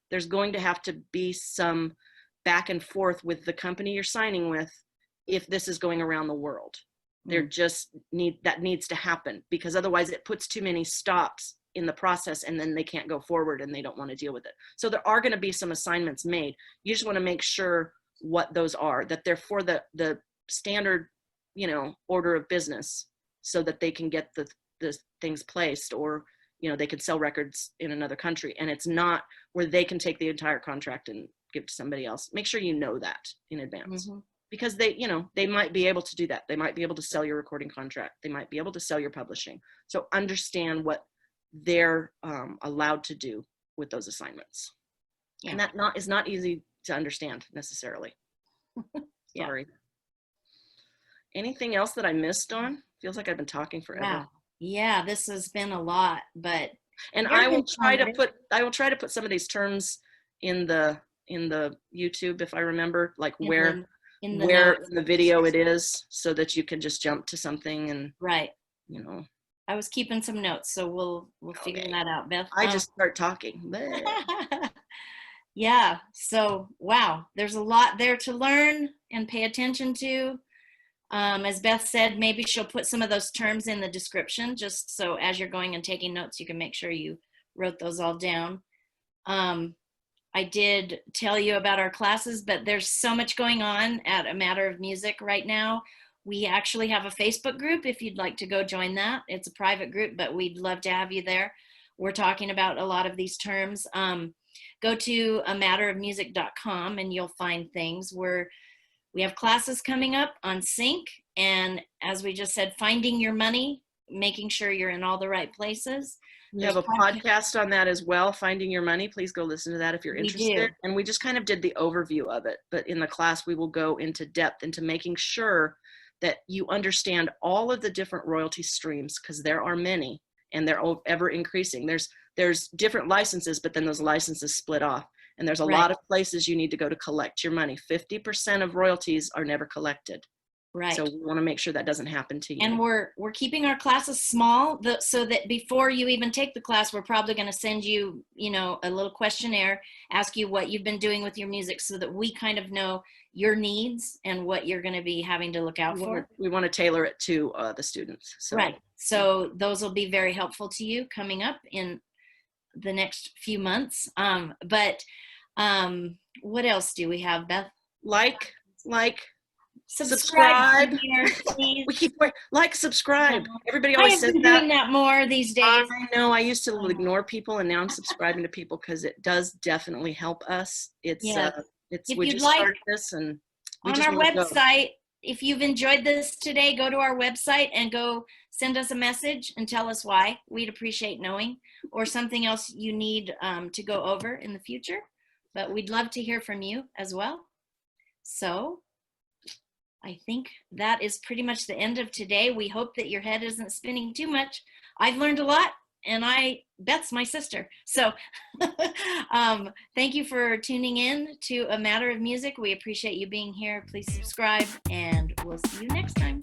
B: There's going to have to be some back and forth with the company you're signing with if this is going around the world. That needs to happen, because otherwise it puts too many stops in the process, and then they can't go forward and they don't want to deal with it. So there are going to be some assignments made. You just want to make sure what those are, that they're for the standard, order of business, so that they can get the things placed, or, they can sell records in another country, and it's not where they can take the entire contract and give to somebody else. Make sure you know that in advance. Mm-hmm. Because they might be able to do that. They might be able to sell your recording contract. They might be able to sell your publishing. So understand what they're allowed to do with those assignments. Yeah. And that is not easy to understand necessarily.
A: Yeah.
B: Sorry. Anything else that I missed on? Feels like I've been talking forever.
A: Wow. Yeah, this has been a lot, but
B: I will try to put some of these terms in the in the YouTube, if I remember, like
A: In
B: where
A: the- in the
B: where
A: notes.
B: in the video it is, so that you can just jump to something and,
A: Right.
B: you know.
A: I was keeping some notes, so we'll figure
B: Okay.
A: that out, Beth.
B: I just start talking. Bleh.
A: Yeah. So, wow, there's a lot there to learn and pay attention to. As Beth said, maybe she'll put some of those terms in the description, just so as you're going and taking notes, you can make sure you wrote those all down. I did tell you about our classes, but there's so much going on at A Matter of Music right now. We actually have a Facebook group if you'd like to go join that. It's a private group, but we'd love to have you there. We're talking about a lot of these terms. Go to amatterofmusic.com and you'll find things where we have classes coming up on sync. And as we just said, finding your money, making sure you're in all the right places.
B: We have a podcast on that as well, Finding Your Money. Please go listen to that if you're interested.
A: We do.
B: And we just kind of did the overview of it, but in the class we will go into depth into making sure that you understand all of the different royalty streams, because there are many and they're ever increasing. There's different licenses, but then those licenses split off. And there's a lot of places you need to go to collect your money. 50% of royalties are never collected.
A: Right.
B: So we want to make sure that doesn't happen to you.
A: And we're keeping our classes small, so that before you even take the class, we're probably going to send you, a little questionnaire, ask you what you've been doing with your music, so that we kind of know your needs and what you're going to be having to look out for.
B: We want to tailor it to the students. So.
A: Right. So those will be very helpful to you coming up in the next few months. But what else do we have, Beth?
B: Like.
A: Subscribe.
B: We keep subscribe. Everybody always says that.
A: I have been doing that more these days.
B: I know. I used to ignore people, and now I'm subscribing to people because it does definitely help us. It's we just started this, and we just
A: on our
B: website.
A: Go. If you've enjoyed this today, go to our website and go send us a message and tell us why. We'd appreciate knowing, or something else you need to go over in the future. But we'd love to hear from you as well. So I think that is pretty much the end of today. We hope that your head isn't spinning too much. I've learned a lot, and Beth's my sister. So thank you for tuning in to A Matter of Music. We appreciate you being here. Please subscribe, and we'll see you next time.